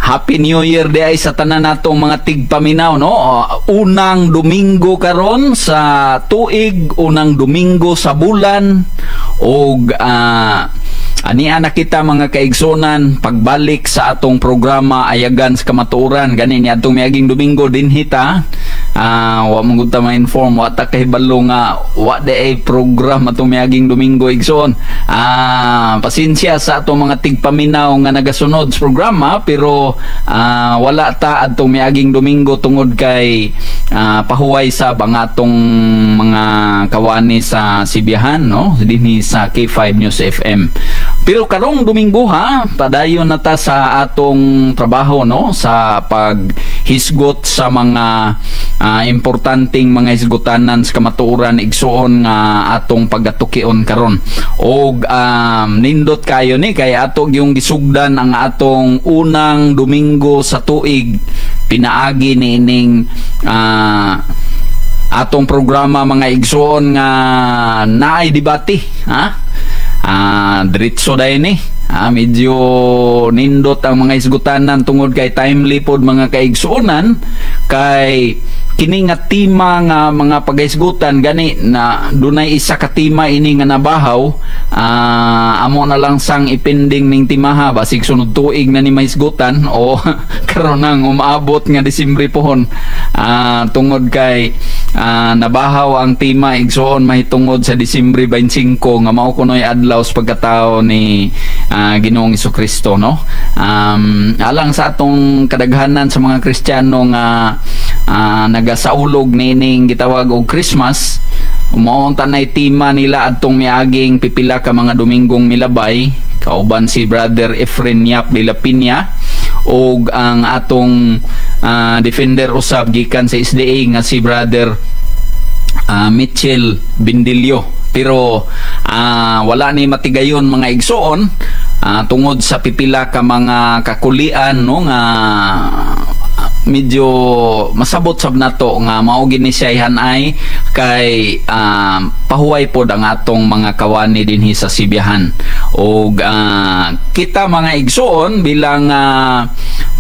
Happy New Year di ay sa tanan natong mga tigpaminaw, no? Unang Domingo karon sa tuig, unang Domingo sa bulan, og ania na kita mga kaigsonan pagbalik sa atong programa Ayagan sa Kamatuoran. Gani ni atong miaging Domingo din hita. Wa mong ta ma-inform wa ta kahibalo nga wa de ay program atong miaging Domingo igsoon. Pasensya sa atong mga tigpaminaw nga nagasunod sa programa, pero wala ta atong miaging Domingo tungod kay pahuway sa bangatong mga kawani sa Sibihan, no? Dinhi sa K5 News FM. Pero karong Domingo padayon na ta sa atong trabaho, no? Sa paghisgot sa mga importanteng mga hisgotanan sa kamatuoran igsuon nga atong pagatukion karon. Og nindot kayo ni kay ato yung gisugdan ang atong unang Domingo sa tuig. Pinaagi ni ining atong programa mga igsuon nga naay debate, diretso dahil ni medyo nindot ang mga isgutanan tungod kay timely pod mga kaigsuonan, kay kini nga tema nga mga pagaisgutan gani na dunay isa ka tema ini nga nabahaw. Amo na lang sang ipending ning timaha basig sunod tuig na ni maisgutan o karon nang umaabot nga Disyembre pohon, tungod kay nabahaw ang tema igsoon mahitungod sa Disyembre 25 nga mao kunoy adlaw sa pagkatao ni Ginoong Jesucristo, no? Alang sa atong kadaghanan sa mga Kristiyano nga nagasaulog nining gitawag og Christmas, umaunta na tema nila adtong miaging pipila ka mga Domingong milabay, kauban si Brother Efren Yap de la Piña og ang atong defender usab gikan sa SDA nga si Brother Mitchell Bindilio. Pero wala ni matigayon mga igsoon tungod sa pipila ka mga kakulian, no, nga medyo masabot sab nato nga mao gini siya hanay kay pahuway pod ang atong mga kawani dinhi sa Sibihan. Og kita mga igsoon bilang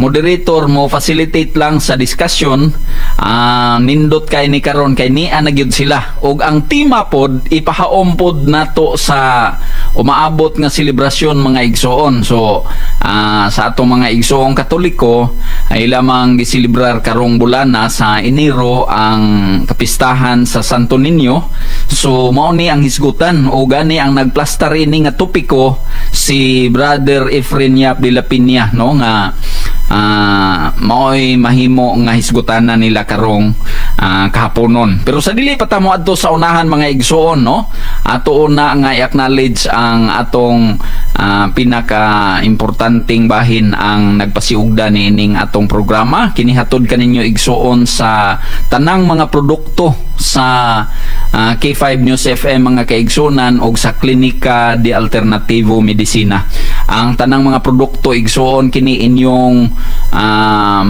moderator mo facilitate lang sa discussion, nindot kay ni karon kay niya na gyud sila, og ang tema pod ipahaom pod nato sa umaabot nga selebrasyon mga igsoon. So sa atong mga igsoong Katoliko ay lamang giselebrar karong bulana sa Enero ang kapistahan sa Santo Niño. So mao ni ang hisgutan o gani ang nagplastar ini nga topiko si Brother Efren Yap de la Piña, no, nga mao'y mahimo nga hisgutanan nila karong kahaponon. Pero sa dili pa ta mo adto sa unahan mga igsoon, no, ato na nga i-acknowledge ang atong pinaka-importanting bahin ang nagpasiugda niining atong programa. Kinihatod kaninyo igsoon sa tanang mga produkto sa K5 News FM mga kaigsonan og sa Klinika de Alternativo Medicina. Ang tanang mga produkto igsoon kini inyong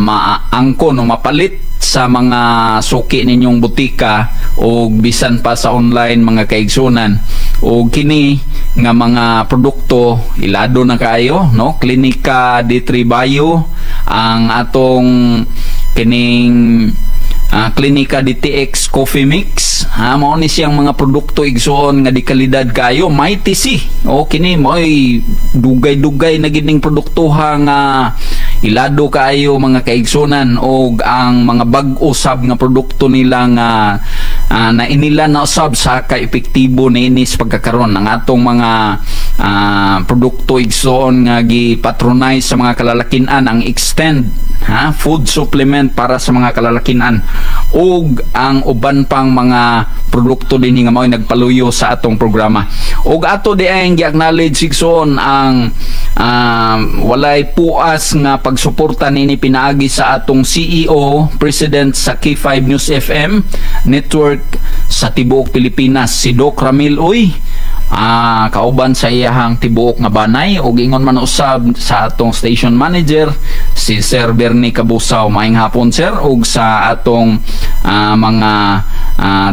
maangkon o mapalit sa mga suki ninyong butika o bisan pa sa online mga kaigsunan. O kini nga mga produkto ilado na kayo, no? Klinika de Tribayo ang atong kining Klinika DTX Coffee Mix, mao ni siyang mga produkto igsoon nga di kalidad kayo, may TC o kini mo'y dugay-dugay na gining produkto nga ilado kayo mga kaigsonan, og ang mga bag-o sab nga produkto nila nga na inila na usab sa ka-epektibo na inis pagkakaroon ng atong mga produkto igsoon nga gipatronize sa mga kalalakinan, ang Extend food supplement para sa mga kalalakinan, ug ang uban pang mga produkto din nga mao nagpaluyo sa atong programa. Ug ato di ay gi-acknowledge igsoon ang walay puas nga pagsuporta nini pinaagi sa atong CEO, President sa K5 News FM Network sa tibuok Pilipinas, si Doc Ramil Uy. Kauban sa iyahang tibuok nga banay, o ingon man usab sa atong station manager si Sir Bernie Cabusaw. Maayong hapon sir, ug sa atong mga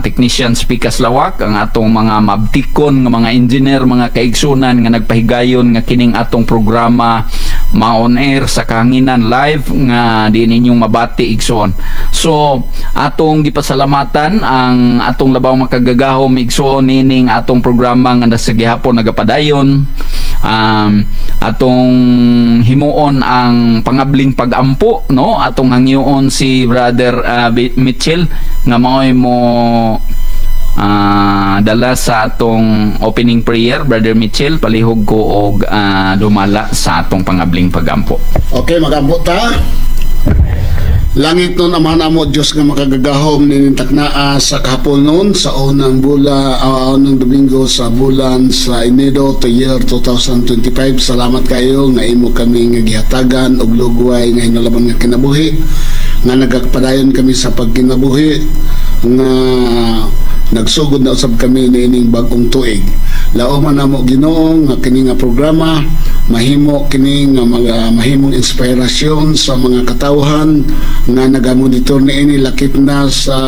technicians pikas lawak, ang atong mga mabtikon nga mga engineer mga kaigsunan nga nagpahigayon nga kining atong programa ma-on air sa kahanginan live nga di ninyong mabati igsoon. So atong gipasalamatan ang atong labaw makagagahom igsoon nining atong programa nga nasa gihapon nagapadayon. Atong himuon ang pangabling pagampo, no, atong hangyoon si Brother Mitchell nga maoy mo dala sa atong opening prayer. Brother Mitchell, palihog ko og dumala sa atong pangabling pagampo. Okay, magampo ta. Langit nun naman amo Diyos nga makagagahom ninintaknaa sa kahapon nun sa unang Domingo sa bulan sa Enero to year 2025. Salamat kayo nga imo kami nga gihatagan og lugway nga hinalaban nga kinabuhi, nga nagakpadayon kami sa pagkinabuhi, nga nagsugod na usab kami niining bagong tuig. Laoman namo Ginoo nga kini nga programa mahimo kini nga mahimong inspirasyon sa mga katawhan nga nagamonitor niini lakip na sa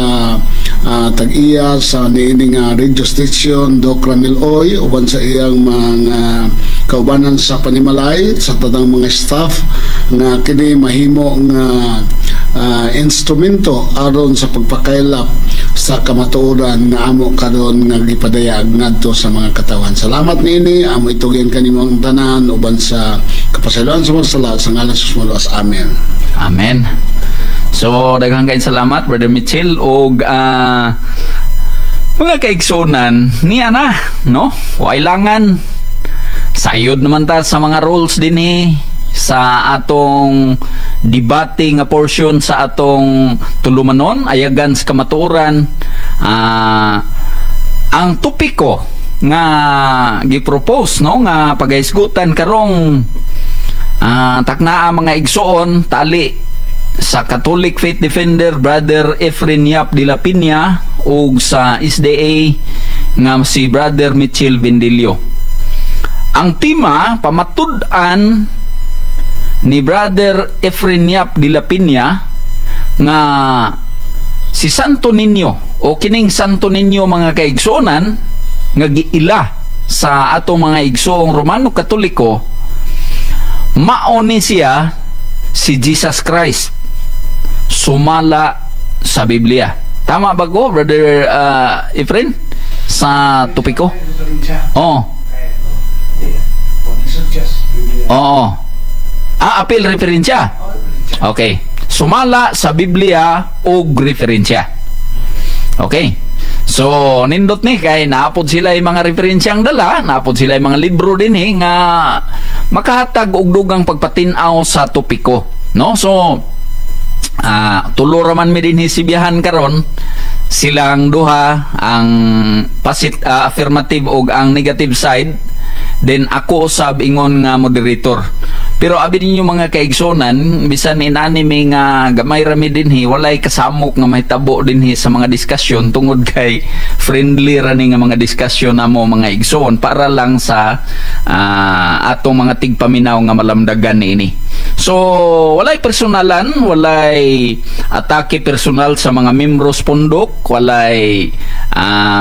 tag-iya sa niini nga radio station Doc Ramil Oy uban sa iyang mga kaubanan sa panimalay sa tanang mga staff nga kini mahimo nga instrumento aron sa pagpakaylap sa kamatuoran nga amo karon nga gipadayag ngadto sa mga katawan. Salamat niini, amo itugyan kanimo ang tanan uban sa kapasalan sa mga sa ngalan sa Sumalos. Amen. Amen. So daghang kay salamat Brother Mitchell og mga kaigsunan niya na, no? Kailangan sayod naman ta sa mga rules din sa atong debate nga portion sa atong tulumanon ayagan sa kamatuoran. Ang topiko nga gipropose, no, nga pagaisgutan karong taknaa mga igsoon tali sa Catholic Faith Defender Brother Efren Yap de la Piña ug sa SDA nga si Brother Mitchell Vendilio. Ang tema pamatud-an ni Brother Efren Yap de la Piña nga si Santo Niño o kining Santo Niño mga kaigsonan nga giila sa atong mga igsoong Romano Katoliko mao ni siya si Jesus Christ sumala sa Biblia. Tama ba ko Brother Efren sa topiko? Oo. Apil referensya. Okay. Sumala sa Biblia o referensya. Okay. So, nindot ni kay naapod sila yung mga referensyang dala, naapod sila yung mga libro din nga makahatag og dugang pagpatinaw sa topiko, no? So, tulo raman mi din hisibiyahan karon silang duha ang affirmative og ang negative side, then ako usab ingon nga moderator. Pero abi ninyo mga kaigsonan, bisan inanime nga gamay rami dinhi, walay kasamok nga mahitabo dinhi sa mga diskusyon tungod kay friendly rani nga mga diskusyon namo mga igsoon para lang sa atong mga tigpaminaw nga malamdagan niini. So, walay personalan, walay atake personal sa mga membros pundok, walay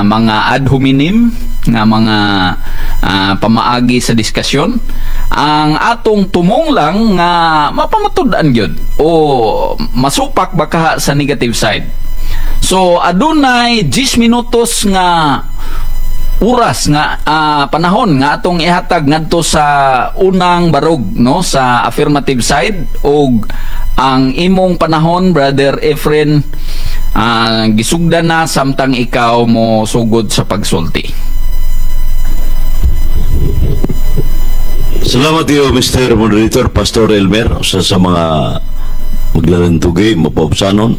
mga ad hominem nga mga pamaagi sa diskusyon. Ang atong tumong lang nga mapamatud-an gyud o masupak baka sa negative side. So adunay 10 minutos nga oras nga panahon nga atong ihatag ngadto sa unang barog, no, sa affirmative side, og ang imong panahon Brother Efren gisugdan na samtang ikaw mo sugod sa pagsulti. Salamat iyo Mr. Moderator Pastor Elmer sa mga maglalantugi mapaupsanon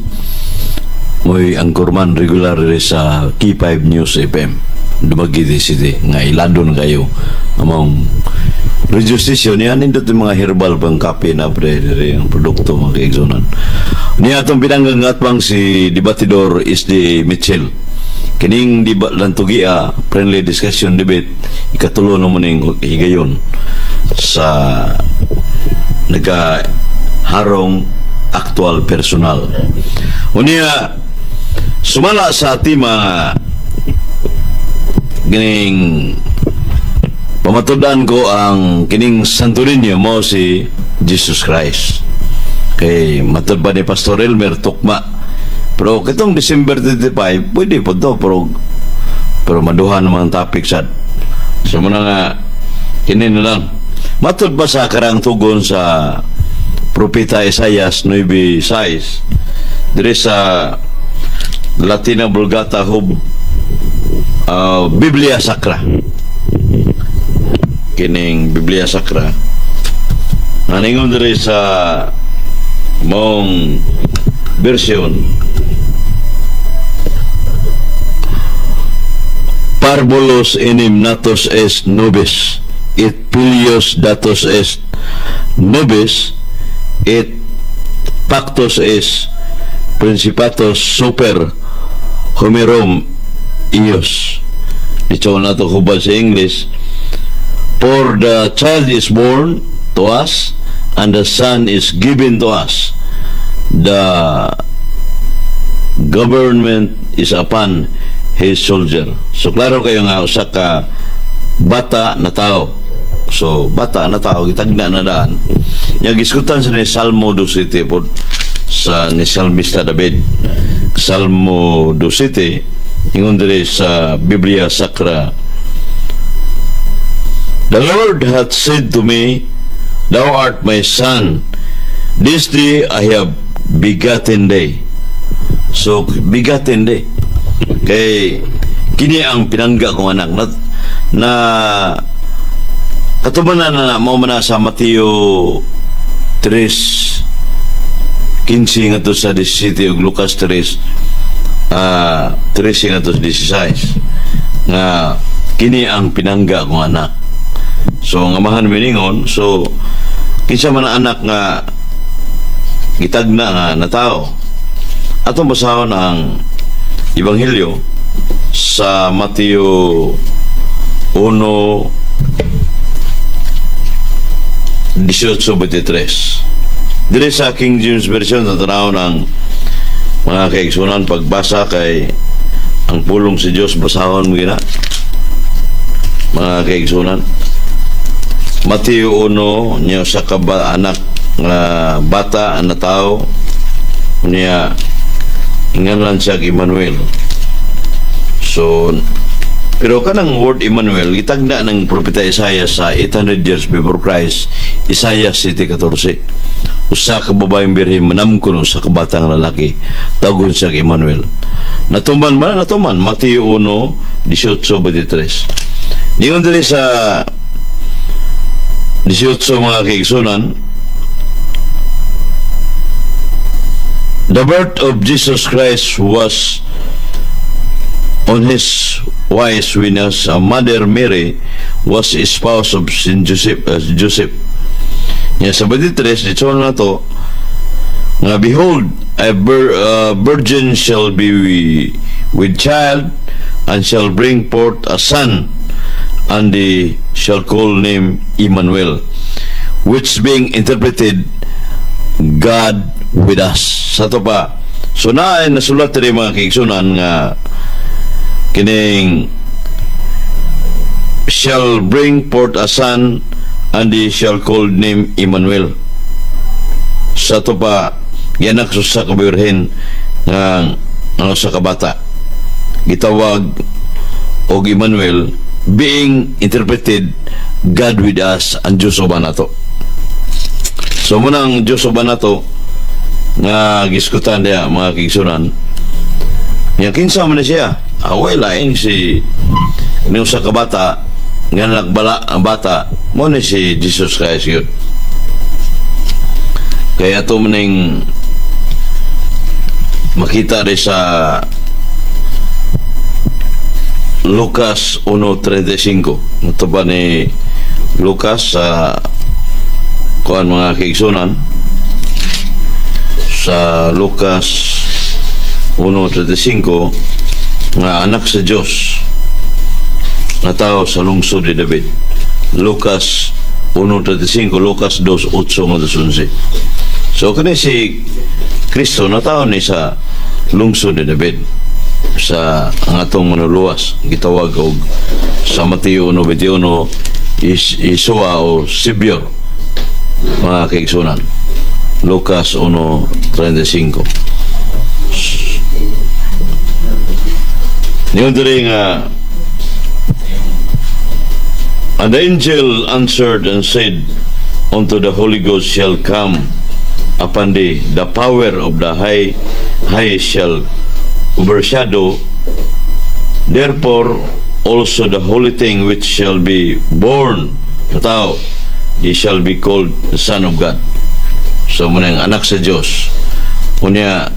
mo'y angkorman regular sa Key 5 News FM dumagi di city nga iladon kayo among radio station yan indot yung mga herbal pang kape na ang produkto mga kaigsonan niya atong pinanggang atbang si debatidor SD Mitchell kining di lantugi friendly discussion debate ikatulo naman yung higayon sa nagaharong actual personal unya sumala sa ating mga gining pamatudan ko ang kining Santo Niño mo si Jesus Christ. Kay matod ba ni Pastor Elmer tukma, pero kitong December 25 pwede po to, pero maduhan naman topic sad. So muna nga kini na lang matod ba sa karang tugon sa propeta Isaias 9:6 diri sa Latina Vulgata hub Biblia Sacra, kining Biblia Sacra naningon diri sa mong version, parvulos enim natos est nobis et pilios datos est nobis et pactos est principatos super homerom ios. Ito na ito hubad sa English. For the child is born to us, and the son is given to us. The government is upon his shoulder. So klaro kayo nga usa ka bata na tao. So bata na tao gitagna na daan. Yang iskutan sa ni Salmo 2:7 pod sa ni Salmista David. Salmo 2:7 ingon diri sa Biblia Sacra. The Lord hath said to me, Thou art my son, this day I have begotten thee. So begotten thee, kay kini ang pinangga kong anak na katubanan na mo man sa Mateo 3:15 ngadto sa 17 ug Lucas 3:13 ngadto sa 16 nga kini ang pinangga kong anak. So ang amahan miningon, so kinsa man ang anak nga gitagna nga na tao. Atong basahon ang Ebanghelyo sa Mateo 1:18-23. Dili sa King James Version na tanaw ng mga kaigsunan pagbasa kay ang pulong si Dios basahon mo gina mga kaigsunan. Mateo 1 niya sa anak nga bata na tao niya ingalan siya Emmanuel. So pero kanang word Emmanuel gitagda ng propeta Isaiah sa 800 years before Christ, Isaiah 7:14. Usa ka babaeng birhen manamkon sa kabatang lalaki, tawgon siya Emmanuel. Natuman Mateo 1:18-23. Diyon dili sa 18 mga kaigsunan, the birth of Jesus Christ was on his wise when his mother Mary was spouse of Saint Joseph. Sa 23 dito na to nga, behold, a virgin shall be with child and shall bring forth a son, and they shall call name Emmanuel, which being interpreted God with us. Sa to pa, so na ay nasulat rin mga kaigsunan nga kining shall bring forth a son and they shall call name Emmanuel. Sa to pa yanak sa kabirhen nga ano sa kabata gitawag og Emmanuel, being interpreted God with us, ang Diyos o banato. So munang Diyos o banato nga giskutan niya mga kigsunan niya kinsa man na siya away lain si niyo sa kabata nga nagbala ang bata mo ni si Jesus Christ yun. Kaya ito maning makita rin sa Lucas 1:35. Ito ba ni Lucas sa kuan mga kaigsunan sa Lucas 1:35 nga anak sa Diyos na tao sa lungsod ni David. Lucas 1:35, Lucas 2:8-11. So kani si Kristo na tao ni sa lungsod ni David sa ang atong manuluwas gitawag og sa Mateo 1:21 Isua o Savior mga kaigsunan. Lucas 1:35. Niyon diri nga, and the angel answered and said unto the Holy Ghost shall come upon thee, the power of the high shall overshadow. Therefore also the holy thing which shall be born sa tao, he shall be called the Son of God. So munang anak sa Diyos. Unya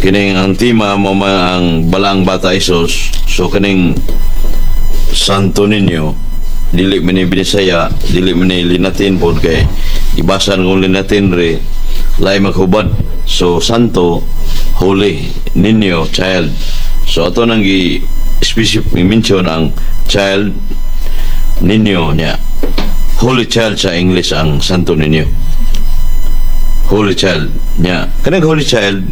kining ang tema mo ang balang bata Isus. So kining santo ninyo dili man ni binisaya, dili man ni linatin pod kay ibasan kung linatin re lay maghubad. So santo, holy ninyo, child. So ato nang specific mention ang child ninyo niya. Holy child sa English ang santo ninyo. Holy child niya. Kanang holy child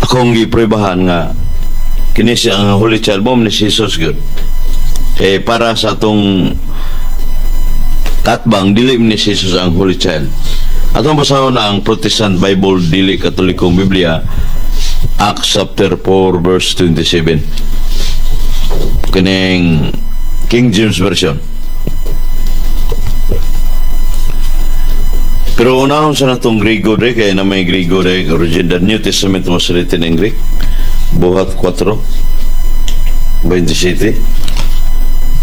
akong giprebahan nga kini siya ang holy child mo ni Jesus good. Para sa atong katbang dili ni Jesus ang holy child. Atong basahon na ang Protestant Bible, dili Katolikong Biblia, Acts chapter 4 verse 27. Kining King James Version. Pero unahon sa natong Grigo de, kaya na may Grigo de, original New Testament was written in Greek. Buhat 4:27.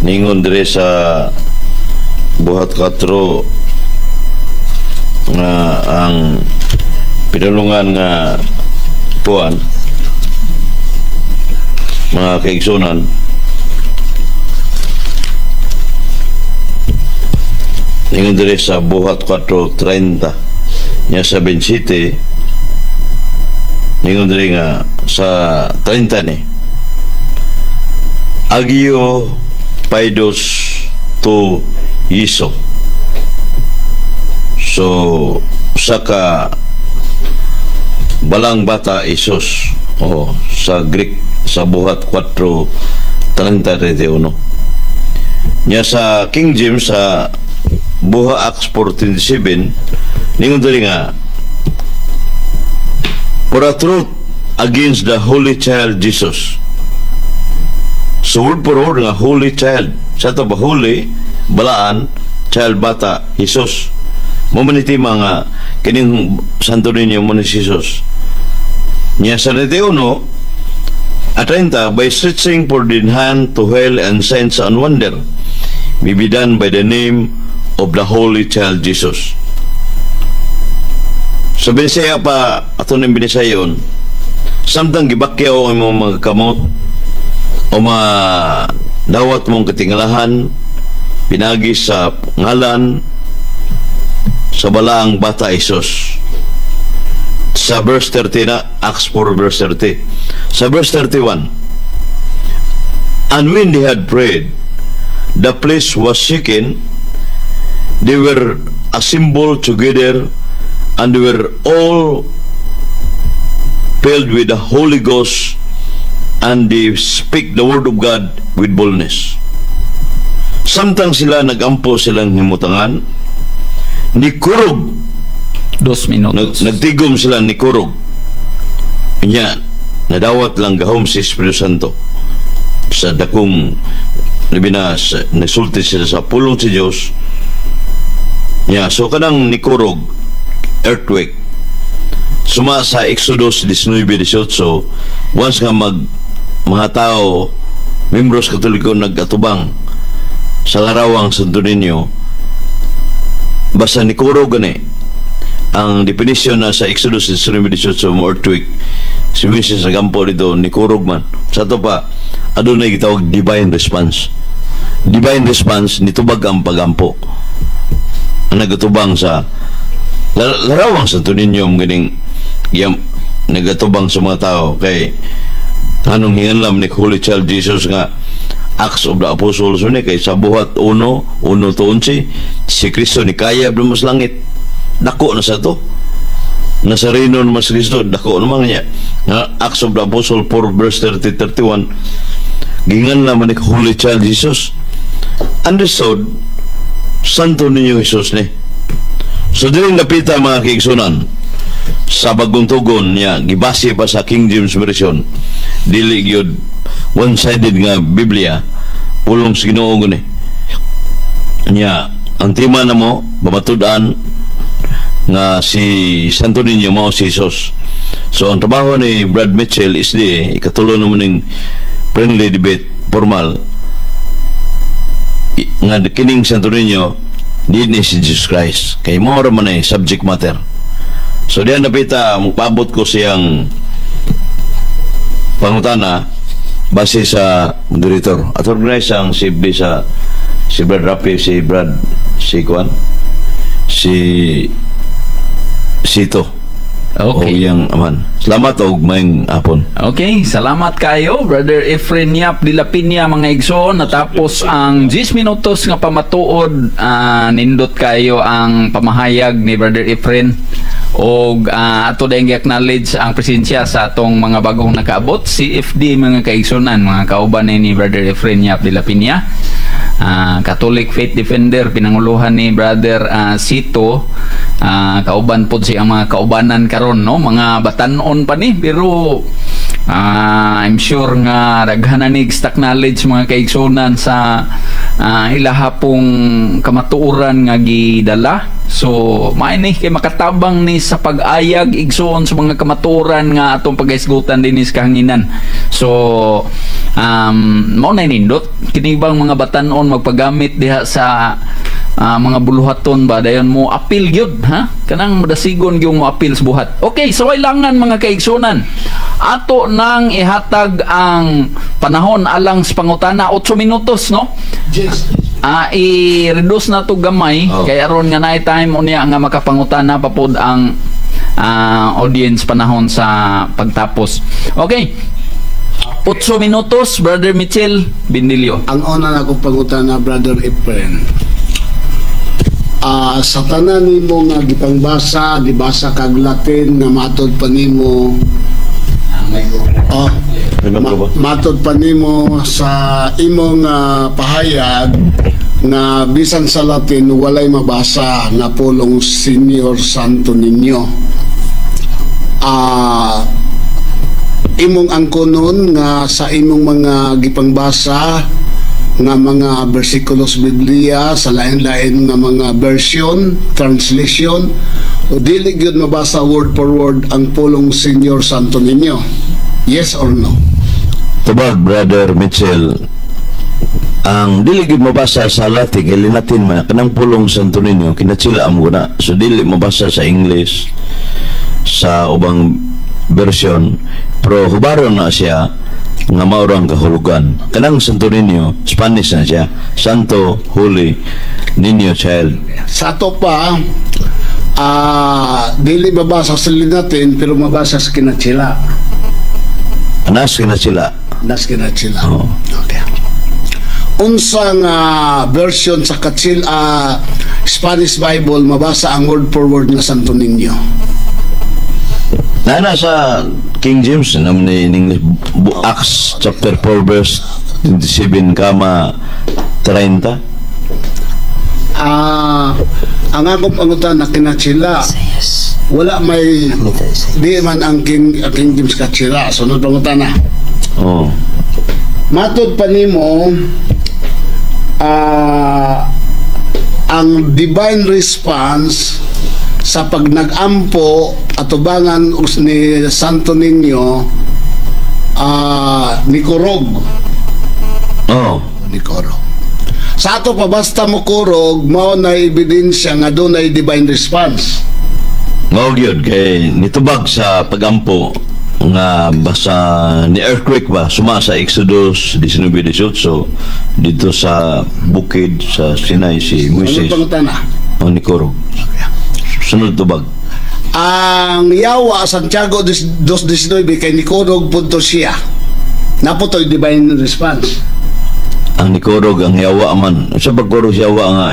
Ningon dire sa Buhat 4 nga ang pinulungan nga puan mga kaigsunan ningon dire sa Buhat 4:30 nya sa 27 ningon dire nga sa 30 ni agio paidos to Iso. So saka balang bata Isus sa Greek sa Buhat 4:31 nya sa King James sa Buha Acts 4:27 ningon diri nga for a truth against the holy child Jesus. So word for word nga holy child sa to ba holy balaan child bata Jesus mo maniti mga kining santo ninyo mo ni Jesus niya sa 31 at 30 by searching for the hand to hell and signs and wonder may be done by the name of the holy child Jesus. So binisaya pa ato nang binisayon samtang gibakyaw ang mga kamot o mga dawat mong katingalahan pinagi sa ngalan sa balaang bata Isus. Sa verse 30 na, Acts 4 verse 30. Sa verse 31, and when they had prayed, the place was shaken, they were assembled together, and they were all filled with the Holy Ghost, and they speak the word of God with boldness. Samtang sila nagampo silang himutangan, ni kurog 2 minutos. Nagtigom sila ni kurog. Inya, nadawat lang gahom si Espiritu Santo sa dakong libinas, nagsulti sila sa pulong si Diyos. So kanang ni kurog earthquake suma sa Exodus 19:18 once nga mga tao membros Katoliko nag-atubang sa larawang Santo Niño basta ni kurog gani ang definition na sa Exodus 19:18 mo earthquake si Moses nagampo dito ni kurog man sa to pa adunay gitawag divine response nitubag ang pagampo ang nagatubang sa larawang Santo Niño ganing nagatubang sa mga tao kay anong hinganlam ni Holy Child Jesus nga Acts of the Apostles ni kay sa Buhat 1:11 si Kristo ni kaya mas langit dako na sa to nasa reino naman si Kristo dako naman niya nga Acts of the Apostles 4 verse 30-31 gingan naman ni Holy Child Jesus understood Santo ninyo Jesus ni. So din napita mga kaigsunan sa bagong tugon niya gibase pa sa King James Version, dili gyud one-sided nga Biblia, pulong sa Ginoo guni niya. Ang tema na mo bamatud-an nga si Santo Niño mao si Jesus. So ang trabaho ni Brad Mitchell is ikatulo naman ng friendly debate formal nga kining Santo Niño di ni si Jesus Christ kay mo man ay subject matter. So diyan napita magpaabot ko siyang pangutana base sa moderator at organize ang si Brad Rapi, si Brad si Sito. Okay. O yang aman. Salamat og maayong hapon. Okay, salamat kayo, Brother Efren Yap de la Piña, mga igsoon. Natapos ang 10 minutos nga pamatuod. Nindot kayo ang pamahayag ni Brother Efren. Og ato dahil i-acknowledge ang presensya sa atong mga bagong nakaabot, CFD mga kaigsunan, mga kauban ni Brother Efren Yap de la Piña. Catholic Faith Defender, pinanguluhan ni Brother Sito. Kauban po siya mga kaubanan karon, no? Mga batanon pa ni, pero I'm sure nga daghanan ni stock knowledge mga kaigsunan sa ilahapong kamatuoran nga gidala. So maini kay makatabang ni sa pag-ayag igsoon sa mga kamatuoran nga atong pagaisgutan din sa kahanginan. So mao na nindot kini bang mga batanon magpagamit diha sa mga buluhaton ba dayon mo apil gyud, ha, kanang madasigon gyud mo apil sa buhat. Okay, so kailangan mga kaigsunan ato nang ihatag ang panahon alang sa pangutana 8 minutos, no? Yes. I-reduce na to gamay kay aron nga naay time unya nga makapangutana pa pod ang audience panahon sa pagtapos. Okay, 8 minutos, Brother Mitchell Bindilio. Ang una na kong pangutana, Brother Efren, sa tanan nimo nga gipangbasa, gibasa kag Latin nga matod pa nimo matod pa nimo sa imong pahayag nga bisan sa Latin walay mabasa nga pulong Senior Santo Niño. Imong angkonon nga sa imong mga gipangbasa nga mga bersikulos Biblia sa lain-lain nga mga version, translation, o dili gyud mabasa word for word ang pulong Senior Santo Niño. Yes or no? Tubag, Brother Mitchell, ang dili gyud mabasa sa Latin kay linatin man kanang pulong Santo Niño kinatsila am guna. So dili mabasa sa English sa ubang version, pero hubaron na siya nga maurang kahulugan. Kanang Santo Niño, Spanish na siya, Santo Holy Niño Child. Sa ato pa, dili mabasa sa linatin pero mabasa sa kinatsila. Anas kinatsila. Nas kinatsila. Oh. Okay. Unsang version sa Spanish Bible mabasa ang word for word nga Santo Niño? Na sa King James naman in English, Acts chapter 4 verse 27 30. Ang akong pangutan na kinatsila, wala may di man ang King James katsila. Sunod pangutan na. Oh. Matod pa nimo ang divine response sa pag nag-ampo atubangan ni Santo Niño ni Kurog. Oh. Ni Kurog. Sa ato pa basta mo Kurog, mao na ebidensya nga doon ay divine response. Mao gyud kay nitubag sa pagampo nga basa ni earthquake ba suma sa Exodus 19:18 dito sa bukid sa Sinai si Moises. Ano pangutana? Ni Kurog. Sunod tubag. Ang yawa Santiago 2:19 kay ni Kurog punto siya. Naputoy divine response. Ang nikurog ang yawa man. Sa pagkurog yawa nga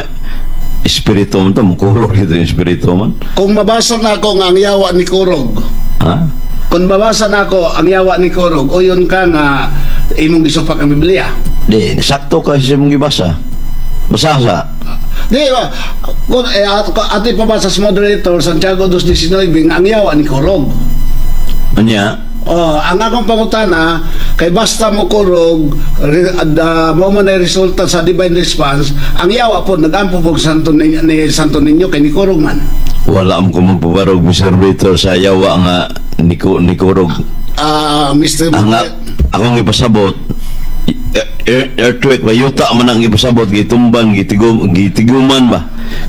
espiritu man to, mukurog ito yung espiritu man. Kung mabasa na ako nga ang yawa ni Kurog. Ha? Kung mabasa na ako ang yawa ni Kurog, o yun ka nga imong gisupak ang Biblia. Di, sakto ka sa mong gibasa. Basasa. Di ba? Kung ato ipabasa sa moderator, Santiago 2:19, ang yawa ni Kurog. Anya, Ang akong pangutana, kay basta mo kurog, mo man ay resulta sa divine response, ang yawa po, nag-ampo po Santo Niño, kay ni Kurog man. wala am ko magpabarog, Mr. Victor, sa yawa nga ni Kurog. Mr. Akong ipasabot, earthquake ba, yuta man ang ipasabot, gitumban, gitiguman ba,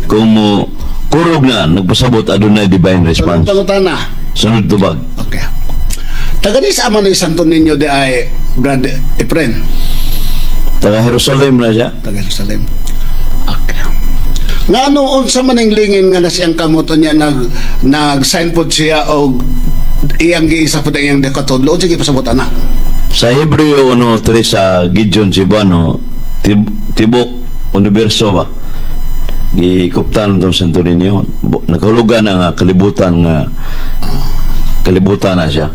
kung mo Kurog na, nagpasabot, adunay divine response. Pangutana. Sunod tubag. Okay. Taga sa man ni Santo Niño de ay Brad Efren. Taga Jerusalem na siya. Taga Jerusalem. Okay. Nga noon sa maning lingin nga na siyang kamoto niya nag-sign po siya o iyang giisa po na iyang dekatodlo. O sige pasabot na. Sa Hebreo 1:3 sa Gideon Cebuano, Tibok Universo ba? Gikuptan itong Santo Niño. Nakahulugan ang kalibutan na siya.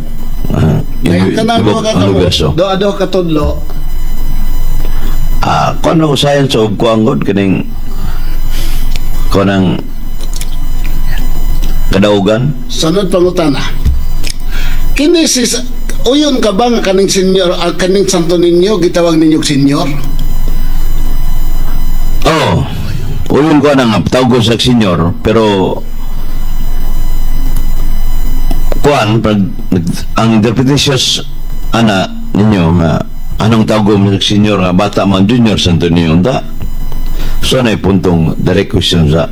Tibok Universo. Do katodlo. Kung ano science of kuanggod kaning kanang kadaugan. Sunod pangutana. Kini si uyon ka ba nga kaning senior, kaning Santo Niño gitawag ninyo senior? Uyon ko na nga tawag ko sa senior, pero kuan ang interpretations ana ninyo nga anong tawag mo sa senior nga bata man junior Santo Niño da. So na puntong direct question sa.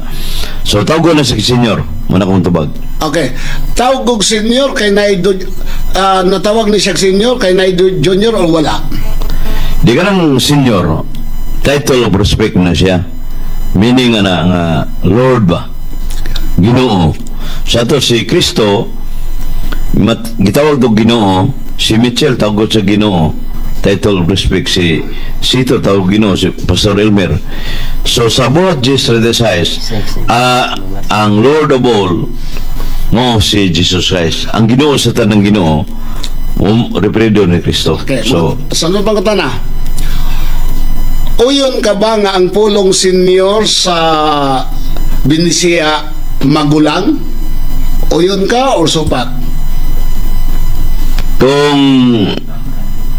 So tawag na sa senior, muna kong tubag. Okay. Tawag og senior kay natawag ni siya senior kay junior o wala? Di ka ng senior, title of respect na siya. Meaning nga Lord ba? Ginoo. Sa to si Kristo, gitawag do Ginoo, si Mitchell tawag sa Ginoo. Title of respect si Sito tawag Ginoo, si Pastor Elmer. So sa buhat Jesus Christ, ang Lord of all mo si Jesus Christ. Ang Ginoo sa tanang Ginoo, repredo ni Kristo. Okay. So saan pa ko na? Uyon ka ba nga ang pulong senior sa Benicia magulang? Uyon ka o supat? kung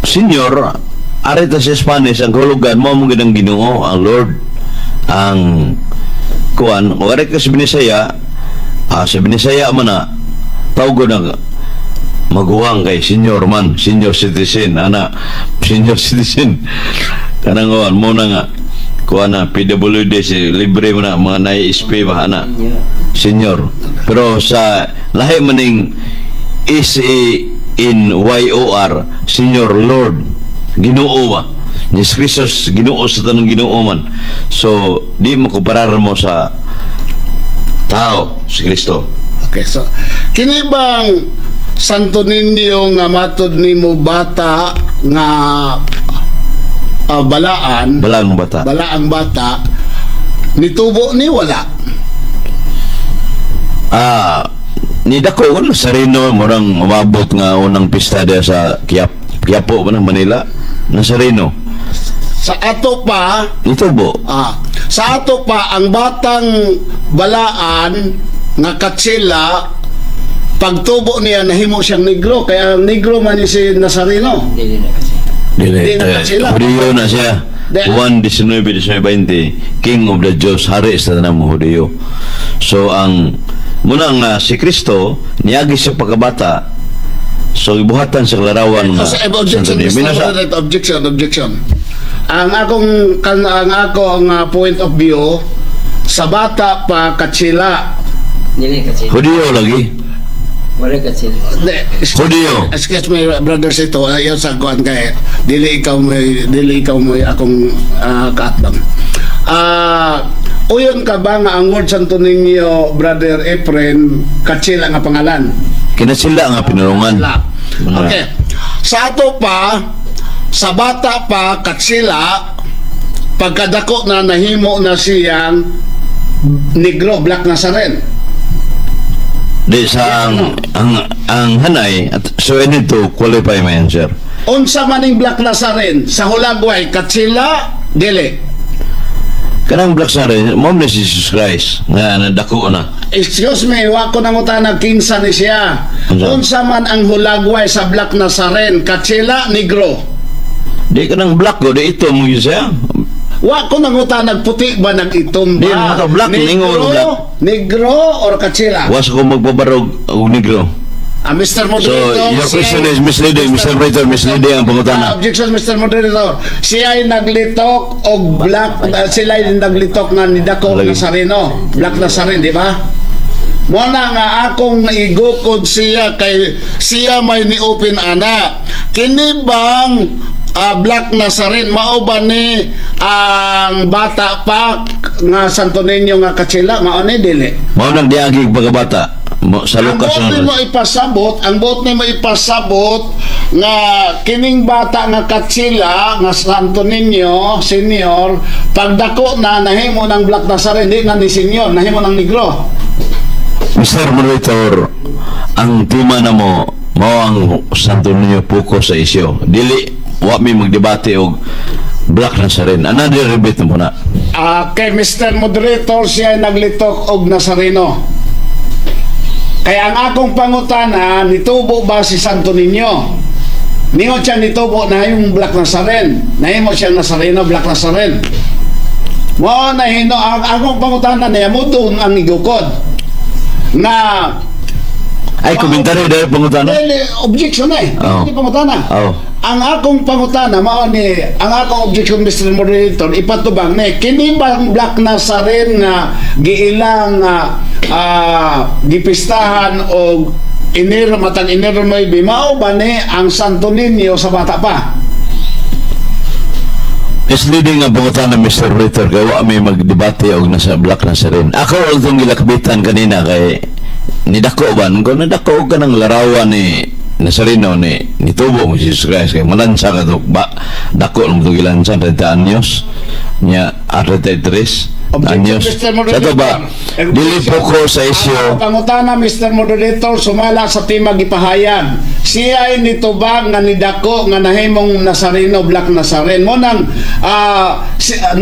senior, arita sa Spanish, ang hulugan mo mong ginang Ginoo, ang Lord, ang kuan, o arit ka sa Binisaya man na, tawag na, maguwang kay senior man, senior citizen, senior citizen, kanang kuan, muna nga, kuan na, PWD, si libre mo na, mga nai-SP ba, senior. Pero sa lahi maning SENYOR, Senior Lord, Ginoo ba? Ni Jesus, Ginoo sa tanong Ginoo man. So, di mo kumparar mo sa tao, si Kristo. Okay, so, kini bang Santo Niño nga matod nimo bata nga balaang bata, nitubo ni wala? Ni dako wala sarino murang umabot nga unang pista dia sa Quiapo ba ng Manila na sarino. Sa ato pa nitubo. Sa ato pa ang batang balaan nga katsila pagtubo niya nahimo siyang negro, kaya negro man ni si Nazareno. Dili na sila. Hudiyo na siya. 1:19-20, King of the Jews, hari sa tanang Hudiyo. So ang munang si Kristo niagi sa pagkabata, so ibuhatan sa larawan nga objection. Ang akong point of view, sa bata pa katsila. Hudiyo lagi. Wala kasi. Hudiyo. Excuse me, brother Sito, ayaw sa kuan kay dili ikaw mo akong kaatbang. Uyon ka ba nga ang word Santo Niño, brother Efren, katsila nga pangalan? Kinasila nga pinulungan. Okay. Sa ato pa, sa bata pa katsila, pagkadako na nahimo na siyang negro, black Nazaren. Di sa ang hanay, so I need to qualify my answer. Unsa maning black Nazaren sa Hulagway, katsila, dili. Kanang black sa rin, mo na si Jesus Christ nga nadako na. Excuse me, wa ko nangutanag kinsa ni siya. Unsa man ang hulagway sa Black Nazaren, Katsila, Negro. Di kanang black ko, di ito mo yun siya. Wa ko nangutanag puti ba nag-itom Di, ba? mga black, ningo ng black. Negro or Katsila? Was ko magbabarog o negro. Mr. So, Moderator, your question is misleading, Mr. Moderator, misleading ang pangutana. Objection, Mr. Moderator. Siya ay naglitok og black, sila ay naglitok nga ni Dako Lagi. Nazareno. Black Nazarene, di ba? Muna nga akong naigukod siya kay siya may ni-open ana. Kini bang Black Nazarene mao ba ni ang bata pa nga Santo Niño nga Katsila mao ni dili? Mao nang diagi pagkabata. Sa Ang Lucas bot ni mo ipasabot, nga kining bata nga Katsila nga Santo Niño senior pagdako na nahimo ng Black Nazarene di nga ni senior nahimo ng Negro. Mr. Moderator, ang tema na mo ang Santo Niño puko sa isyo. Dili wa mi magdebate og Black Nazarene. Another rebate mo na. Kay Mr. Moderator siya ay naglitok og Nazareno. Kaya ang akong pangutana, nitubo ba si Santo Niño? Ningon siya nitubo na yung Black Nazarene. Nahimo siyang Nazareno, Black Nazarene. Mo na hino ang akong pangutana niya mo doon ang igukod. Na Ay, komentaryo dahil pangutana? Objection na eh. Oh. Hindi pangutana. Oh. Ang akong pangutana, ang akong objection, Mr. Moderator, ipatubang ni, kini bang Black Nazarene nga giilang gipistahan o Enero, matang Enero 9, mao ba ni ang Santo Niño sa bata pa? Misleading ang pangutana, Mr. Moderator, kaya wa may magdebate og nasa Black Nazarene. Ako ang itong gilakbitan kanina kay nidako ba? Kung nadako ka ng larawan ni Nazareno ni tubo mo Jesus Christ kay malansa ka to ba? Dako mo to gilansa 30 anyos niya 33 anyos. Sa to ba? Dili po ko sa isyo. Pangutana, Mr. Moderator, sumala sa timag ipahayag. Siya ay nitubag nga nidako nga nahimong Nazareno, Black Nazarene. Mo nang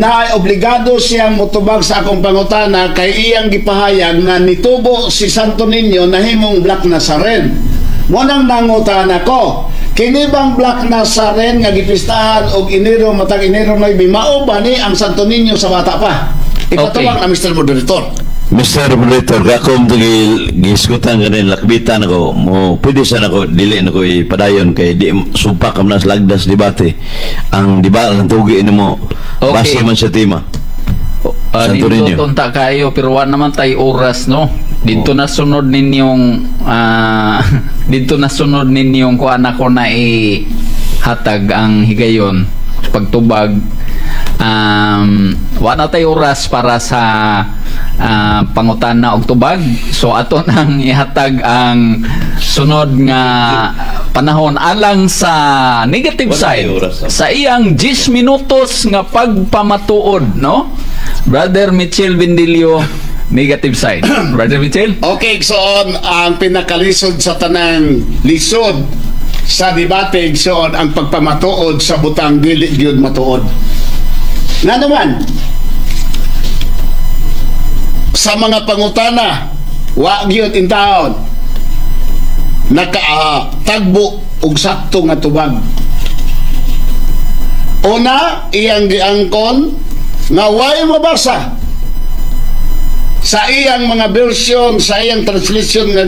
na obligado siyang mutubag sa akong pangutana kay iyang gipahayag nga nitubo si Santo Niño nahimong Black Nazarene. Mo nang nangutana ko, kini bang Black Nazarene nga gipistahan og Enero matag Enero 9 mao ba ni ang Santo Niño sa bata pa? Ipatawag na Mr. Moderator. Mr. Moderator, ako mo giskutan ganin lakbitan ako mo pwede sana ako dili na ko ipadayon kay di supak kam nas lagdas debate ang debate ang tugi mo base man sa tema. Santo Niño. Dito tunta kayo pero wa naman tay oras no. Dito na sunod ninyong dito na sunod ninyong ko anak ko na hatag ang higayon pagtubag. Wa na tay oras para sa pangutana og tubag. So ato nang ihatag ang sunod nga panahon alang sa negative side sa iyang 10 minutos nga pagpamatuod no. Brother Mitchell Vindilio, negative side. Brother Mitchell? Okay, so ang pinakalisod sa tanang lisod sa debate so ang pagpamatuod sa butang dili gyud matuod. Nga naman sa mga pangutana wa gyud in town tagbo og sakto nga tubag. Una, iyang giangkon nga way mabasa sa iyang mga version, sa iyang translation nga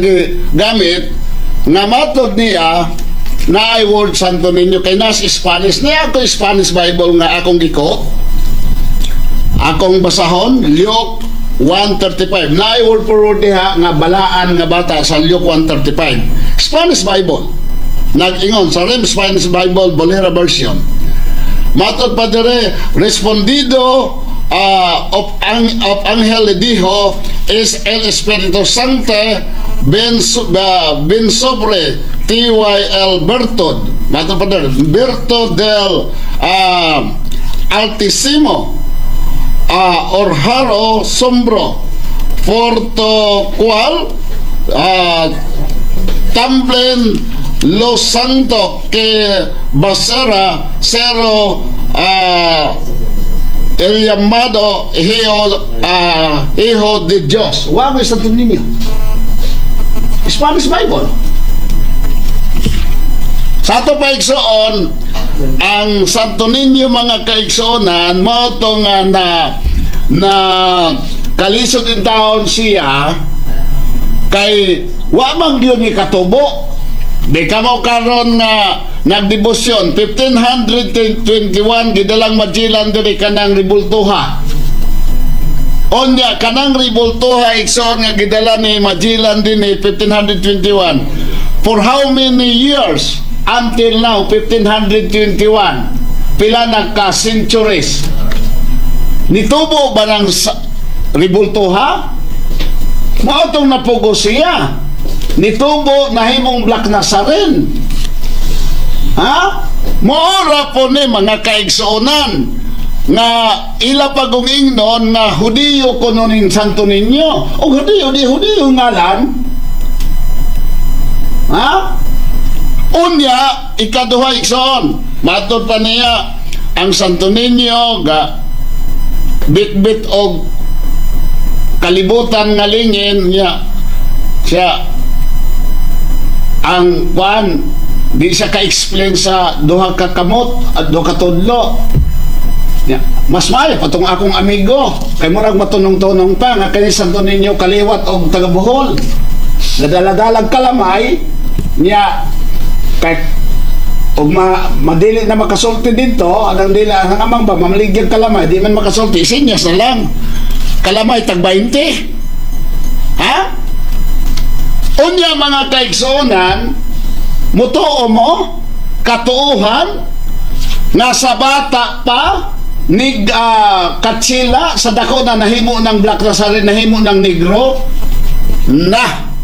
gamit nga matod niya na ay word Santo Niño kay nas Spanish niya ako Spanish Bible nga akong giko akong basahon Luke 1:35 na ay word for word diha nga balaan nga bata sa Luke 1:35 Spanish Bible nag-ingon sa Rem Spanish Bible Bolera version matod pa dire respondido of Angel le dijo es el Espíritu Santo ben sobre T.Y.L. Bertod matod pa dire Bertod del Altísimo Orjaro Sombro Porto cual tamblen lo santo que basara cero el llamado Hijo de Dios. Huwag may Santo Niño. Spanish Bible. Sa ato paigsoon, ang Santo Niño mga kaigsoonan, mo itong na kalisod in taon siya, kay wamang yun ni katubo. Di ka mo karon nga nagdebosyon 1521 gidalang Magellan diri kanang ribultuha. Onya kanang ribultuha igsoon nga gidala ni Magellan din 1521. For how many years until now 1521? Pila nagka centuries. Nitubo ba ng ribultuha? Mao tong napugo siya. Nitubo na himong Black Nazaren. Ha? Moora po ni mga kaigsuonan nga ila pagunging noon nga Hudiyo kununin Santo Niño. O Hudiyo, di Hudiyo ngalan. Ha? Unya, ikaduha igsoon. Matod pa niya ang Santo Niño ga bit-bit og kalibutan nga lingin niya siya ang kuan di siya ka-explain sa duha ka kamot at duha ka tudlo. Mas maayo patong akong amigo kay murag matunong-tunong pa nga kani Santo Niño kaliwat og taga Bohol. Nadala-dalag kalamay niya kay og madili na makasulti dito anang dila ang amang ba mamaligyan kalamay di man makasulti sinyas na lang kalamay tag 20. Ha? Unya mga kaigsuonan, mutuo mo katuuhan nga sa bata pa nig katsila sa dako na nahimo ng Black Nazaren, nahimo ng negro na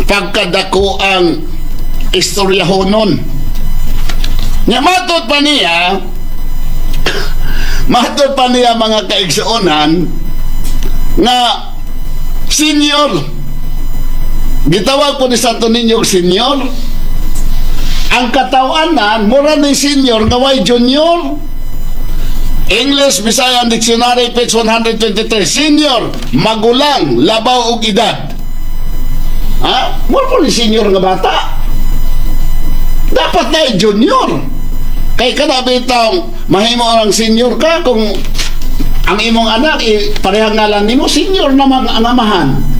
pagkadako ang istoryahonon. Nya matod pa niya mga kaigsuonan nga senior. Gitawag po ni Santo Niño senior. Ang katawanan mura ni senior nga way junior. English Visayan Dictionary page 123. Senior magulang labaw og edad. Ha? Mura po ni senior nga bata. Dapat na junior. Kay kada bitang mahimo ang senior ka kung ang imong anak parehang ngalan nimo senior naman ang amahan.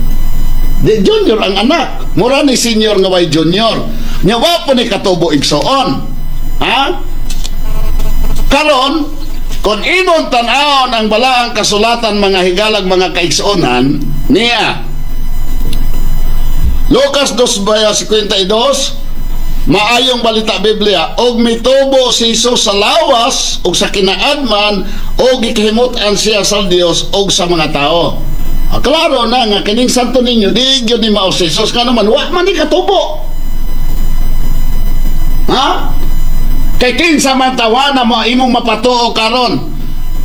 Di junior ang anak. Mura ni senior nga way junior. Nya wa po ni katubo igsoon. Ha? Karon kung imong tan-awon ang balaang kasulatan mga higalag mga kaigsuonan niya. Lucas 2:52 maayong balita Biblia og mitubo si Jesus sa lawas og sa kinaadman og gikahimut-an siya sa Dios og sa mga tao. Klaro na nga kining Santo Niño di gyud ni mao si Jesus nga naman wa man ni katubo. Ha? Kay kinsa man tawana mo imong mapatuo karon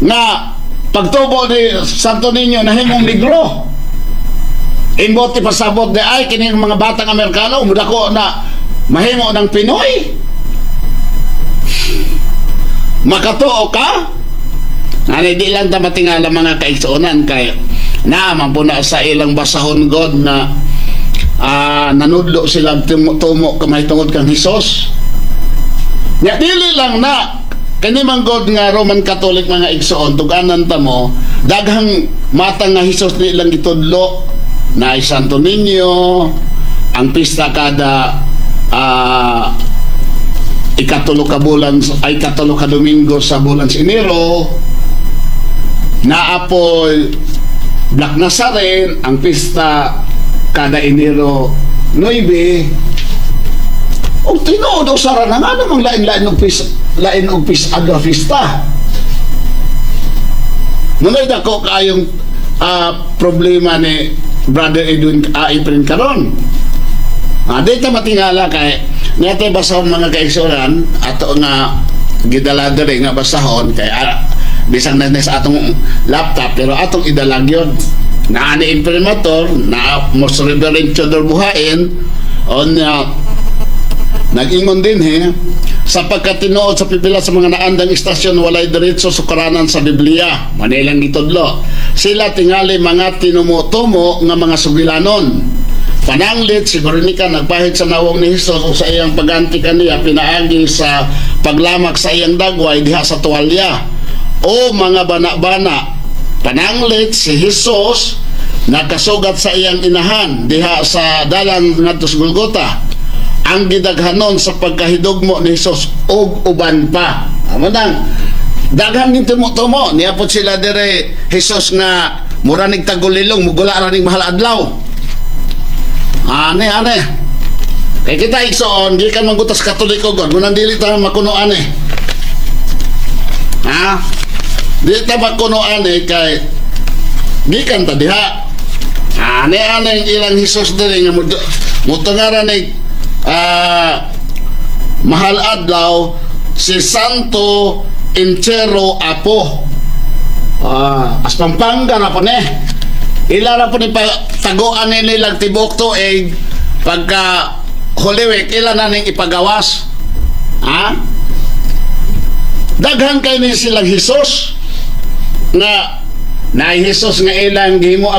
nga pagtubo ni Santo Niño nahimong negro. Imbot pasabot de ay kining mga batang Amerikano mudako na mahimo ng Pinoy. Makatuo ka? Ani di lang ta matingala mga kaigsuonan kay naaman po na sa ilang basahon God na nanudlo sila tumo kamay tungod kang Hesus. Nya dili lang na kanimang God nga Roman Catholic mga igsoon tuganan ta mo daghang matang nga Hesus di lang gitudlo na ay Santo Niño ang pista kada ikatulo ka bulan ay ikatulo ka Domingo sa bulan sa Enero naapoy Black Nazaren ang pista kada Enero 9 o tinuod o sara na nga namang lain-lain og aga pista munay dako kayong problema ni Brother Edwin Efren karon dito matingala kay natin basahon mga kaigsuonan ato nga gidala diri nga basahon kay bisang na sa atong laptop pero atong idalag yun na ani imprimatur na most reverend Chodor Buhain on Nag-ingon din sapagkat tinuod sa pipila sa mga naandang istasyon walay diretso sukaranan sa Biblia. Manilang gitudlo. Sila tingali mga tinumo-tumo nga mga sugilanon. Pananglit siguro ni ka nagpahit sa nawong ni Hesus o sa iyang paganti kaniya pinaagi sa paglamak sa iyang dagway diha sa tuwalya. O mga bana-bana, pananglit si Hesus nakasugat sa iyang inahan diha sa dalan ngadto sa Golgota. Ang gidaghanon sa pagkahidugmo ni Hesus og uban pa. Amo nang daghan ning tumo-tumo niapot sila dire Hesus nga mura ning tagulilong mugula ra ning mahal adlaw. Ane. Kay kita igsoon gikan manggutas Katoliko god munang dili ta makunoan Ha? Di ta makunoan kay gikan ta diha. Ane ilang Hesus diri nga mutungaran mahal adlaw si Santo Enchero Apo. As Pampanga na po ila na po ni taguan nilang tibok tuig pagka Holy Week ila na ning ipagawas. Daghan kay ni silang Hesus na Hesus nga ilang gihimo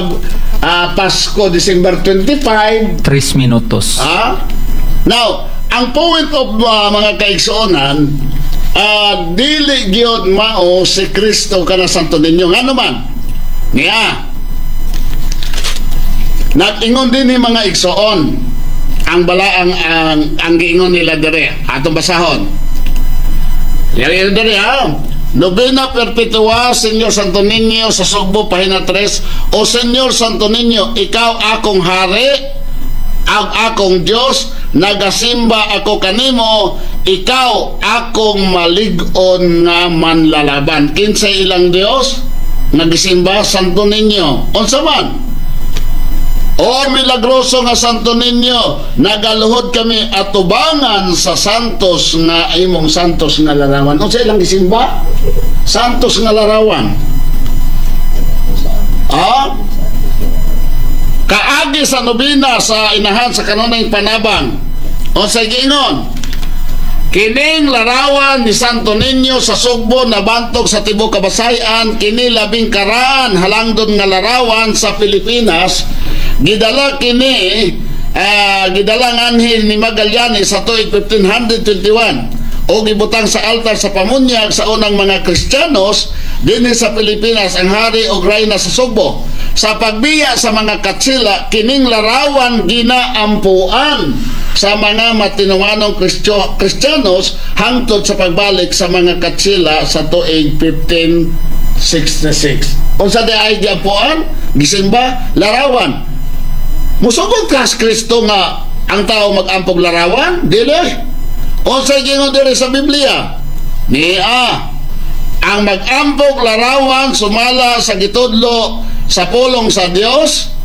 Pasko December 25 3 minutos. Now, ang point of mga kaigsuonan, dili gyud mao si Kristo kana Santo Niño. Nga naman, nag-ingon din ni mga igsoon ang balaang ang giingon nila dire. Atong basahon. Dire Novena Perpetua, Senyor Santo Niño, sa Sugbo, pahina 3. O Senyor Santo Niño, ikaw akong hari, ang akong Diyos, nagasimba ako kanimo, ikaw akong malig-on nga manlalaban. Kinsay ilang Diyos nagisimba? Santo Niño. Unsa man? O milagroso nga Santo Niño, nagaluhod kami atubangan sa santos nga imong santos nga larawan. Unsa ilang gisimba? Santos nga larawan. Kaagi sa nobina sa inahan sa kanunay panabang. O sa giingon, kining larawan ni Santo Niño sa Sugbo nabantog sa tibuok Kabasayan, kini labing karaan halangdon nga larawan sa Pilipinas. Gidala kini gidalang anhel ni Magallanes sa tuig 1521 o gibutang sa altar sa pamunyag sa unang mga Kristiyanos dinhi sa Pilipinas ang hari og reyna sa Sugbo. Sa pagbiya sa mga katsila, kining larawan ginaampuan sa mga matinuanong Kristiyanos hangtod sa pagbalik sa mga katsila sa tuig 1566. Kung sa di ay giampuan, gisimba, larawan. Musugod ka sa Kristo nga ang tao mag-ampog larawan? Dili. O sa gingon diri sa Biblia, ang mag-ampog larawan sumala sa gitudlo sa pulong sa Dios,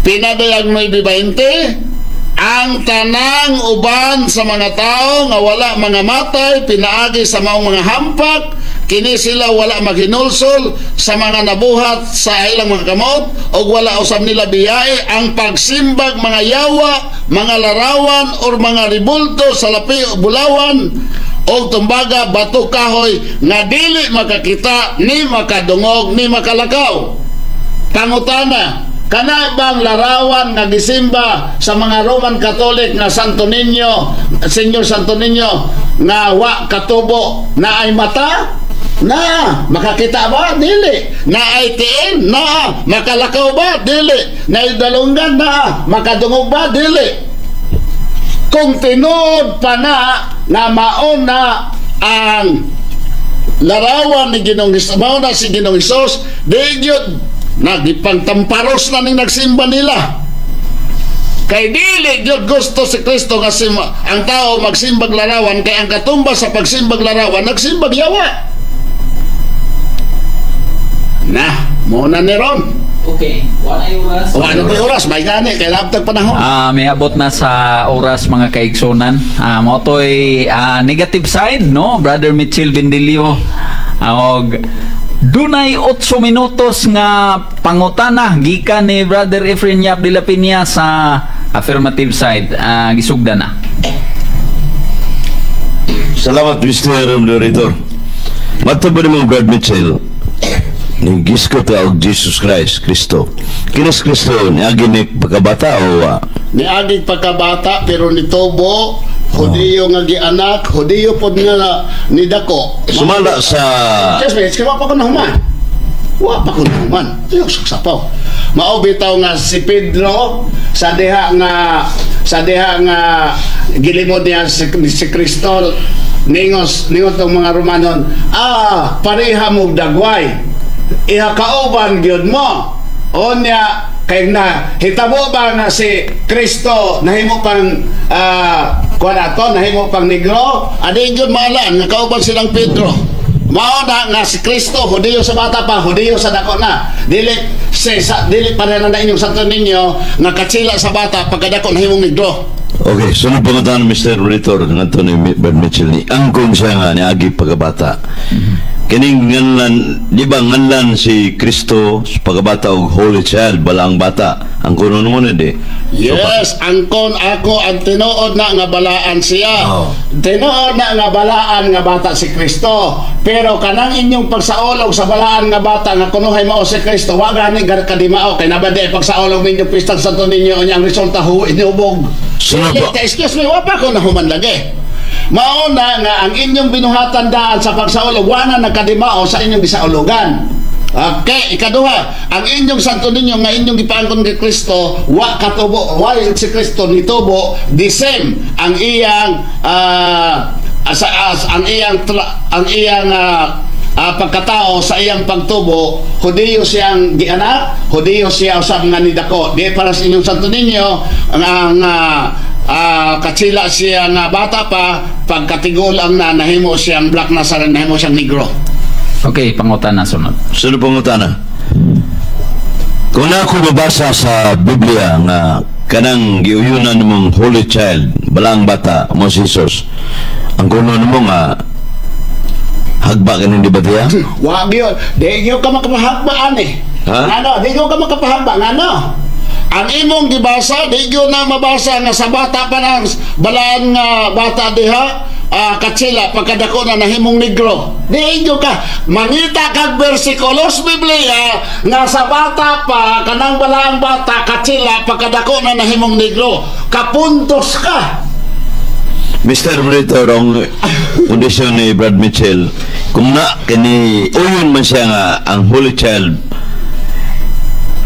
pinadayag 9:20, ang tanang uban sa mga tao nga wala mga matay pinaagi sa maong mga hampak, kini sila wala maghinulsol sa mga nabuhat sa ilang mga kamot o wala usab nila biyay ang pagsimbag mga yawa, mga larawan o mga ribulto sa lapi o bulawan o tumbaga bato kahoy nga dili makakita ni makadungog ni makalakaw. Pangutana, kana bang larawan nga gisimba sa mga Roman Catholic nga Santo Niño, Senyor Santo Niño nga wa katubo na ay mata? Na makakita ba? Dili. Na ay tiin? Na makalakaw ba? Dili. Na idalunggan? Na makadungog ba? Dili. Kung tinood pa na mauna ang larawan ni Ginoong Hesus, mauna si Ginoong Hesus, di yun nagipangtamparos na ning nagsimba nila. Kay dili yun gusto si Kristo nga ang tao magsimbag larawan, kay ang katumba sa pagsimbag larawan nagsimbag yawa. Muna ni Ron. Okay, wala yung oras. Wala yung oras, may gani, kay laptag panahon. May abot na sa oras mga kaigsunan. Mo to'y negative side, no? Brother Mitchell Bendilio. Dunay 8 minutos nga pangutana gikan ni Brother Efren Yap de la Piña sa affirmative side. Gisugda na. Salamat, Mr. Moderator. Mataba ni mong Brad Mitchell, ni Gisko ta og Jesus Christ, Kristo. Kinas Kristo, ni aginik pagkabata o Niagig pagkabata pero nitubo, Hudiyo nga gianak, Hudiyo pod nga ni dako. sumala sa... Yes, miss, kaya pa ko nahuman. Wa pa ko nahuman. Ayaw saksapaw. Mao bitaw nga si Pedro sa diha nga gilimod niya si Kristo ningon tong mga Romanon, pareha mo dagway. Iha kauban gyud mo. Onya kay na hitabo ba nga si Kristo nahimo pang kuanaton nahimo pang negro, adi gyud maalan nga kauban silang Pedro. Mao na nga si Kristo Hudiyo sa bata pa, Hudiyo sa dako na. Dili pareha na inyong santo ninyo nga katsila sa bata pagkadako nahimong negro. Okay, sunod pangutan Mr. Moderator ng Anthony Brad Mitchell ni angkon siya nga ni agi pagkabata. Kining nganlan, di ba nganlan si Kristo sa pagkabata og Holy Child, balang bata. Ang kuno mo na di. Yes, angkon ako ang tinuod na nga balaan siya. Oh. Tinuod na nga balaan nga bata si Kristo. Pero kanang inyong pagsaolog sa balaan nga bata nga kunuhay mao si Kristo, wa gani kadimao kay nabade pagsaolog ninyo pistag santo ninyo unyang resulta inubog. Sunod po. Excuse me, wa pa ko nahuman lagi. Mauna nga ang inyong binuhatan daan sa pagsaolog, wala nagkadimao sa inyong gisaologan. Okay, ikaduha, ang inyong santo ninyo nga inyong gipaangkon kay Kristo, wa katubo, wa si Kristo nitubo, the same ang iyang pagkatao sa iyang pagtubo, Hudiyo siyang gianak, Hudiyo siya usab nga nidako. Di para sa inyong santo ninyo ang katsila siya nga bata pa, pagkatigol ang nahimo siyang Black Nazarene, nahimo siyang negro. Okay, pangutan na sunod. Sunod pangutan na. Kung na ako mabasa sa Biblia nga kanang giuyunan mong Holy Child, balang bata mo si Jesus, ang kuno mo nga hagba ka ng debatiya? Wag yun. Di yun ka makapahagba, ani. Ha? Ano? Di yun ka makapahagba, ano? Ang imong gibasa, di yun na mabasa nga sa bata pa ng balaan nga bata diha, katsila, pagkadako na nahimong negro. Di yun ka. Mangita kag bersikulos Biblia nga sa bata pa, kanang balaan bata, katsila, pagkadako na nahimong negro. Kapuntos ka. Mr. Moderator, ang kondisyon ni Brad Mitchell, kung na kini uyon man siya nga ang Holy Child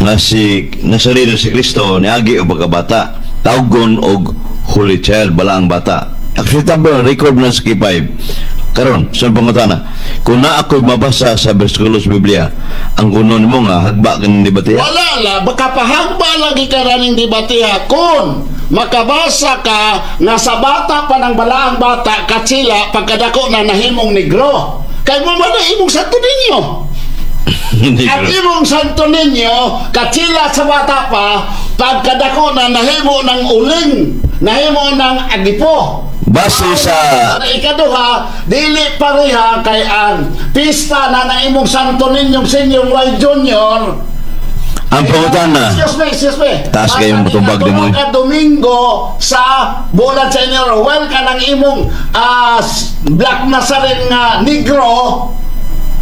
nga si Nazareno si Kristo ni agi o pagkabata, tawgon og Holy Child, balang bata. Actually, tabang record na sa K5 karon sa pangutana, kung na ako mabasa sa bersikulos Biblia, ang kunon mo nga hagba kaning debate. Wala la, baka pahagba lagi ka raning debate kun makabasa ka nga sa bata pa ng balaang bata katsila pagkadako na nahimong negro. Kay mo man na imong santo ninyo. Ang imong santo ninyo katsila sa bata pa pagkadako na nahimo ng uling, nahimo ng agipo. Base sa ikaduha, dili pareha kay ang pista na naimong santo ninyong Senior Y Junior. ang pangutana. Excuse me. Taas kayong tubag din mo. Domingo sa bulan sa inyo, well ka ng imong Black Nazarene nga negro